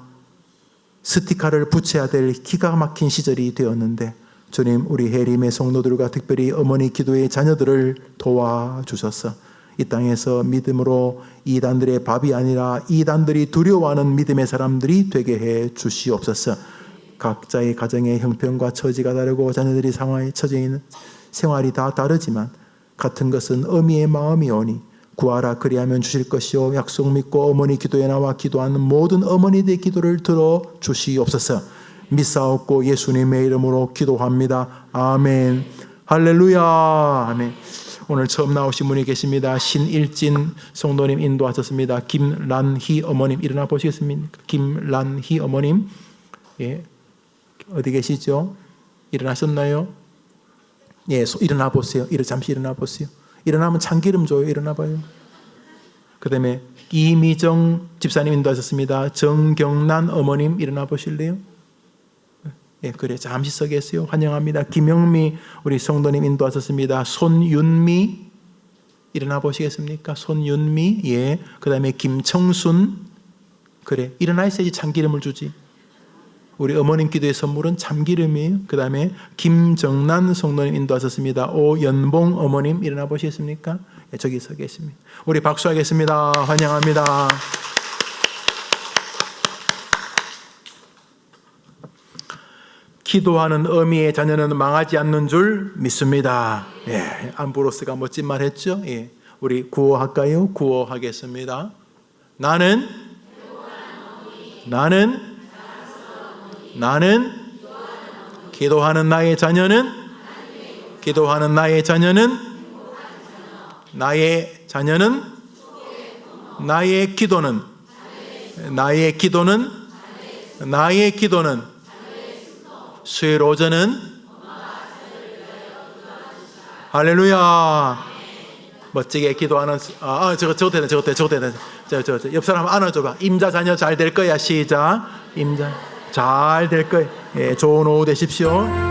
스티커를 붙여야 될 기가 막힌 시절이 되었는데 주님, 우리 해림의 성도들과 특별히 어머니 기도의 자녀들을 도와주셔서 이 땅에서 믿음으로 이단들의 밥이 아니라 이단들이 두려워하는 믿음의 사람들이 되게 해 주시옵소서. 각자의 가정의 형편과 처지가 다르고 자녀들이 상황에 처져 있는 생활이 다 다르지만 같은 것은 어미의 마음이 오니 구하라 그리하면 주실 것이요 약속 믿고 어머니 기도에 나와 기도하는 모든 어머니들의 기도를 들어 주시옵소서. 믿사옵고 예수님의 이름으로 기도합니다. 아멘. 할렐루야. 아멘. 오늘 처음 나오신 분이 계십니다. 신일진 성도님 인도하셨습니다. 김란희 어머님 일어나 보시겠습니까? 김란희 어머님, 예, 어디 계시죠? 일어나셨나요? 예, 일어나 보세요. 잠시 일어나 보세요. 일어나면 참기름 줘요. 일어나 봐요. 그 다음에 이미정 집사님 인도하셨습니다. 정경란 어머님 일어나 보실래요? 예, 그래. 잠시 서 계세요. 환영합니다. 김영미 우리 성도님 인도하셨습니다. 손윤미 일어나 보시겠습니까? 손윤미. 예. 그 다음에 김청순. 그래. 일어나 있어야지 참기름을 주지. 우리 어머님 기도의 선물은 참기름이에요. 그 다음에 김정란 성도님 인도하셨습니다. 오연봉 어머님 일어나 보시겠습니까? 예, 저기 서 계십니다. 우리 박수하겠습니다. 환영합니다. 기도하는 어미의 자녀는 망하지 않는 줄 믿습니다. 예, 암브로스가 멋진 말 했죠. 예, 우리 구호할까요? 구호하겠습니다. 나는 기도하는 나의 자녀는 나의 기도는 수요일 오전은 할렐루야. 멋지게 기도하는 저거 옆 사람 안아줘봐. 임자 자녀 잘 될 거야. 시작. 임자 잘 될 거야. 예, 좋은 오후 되십시오.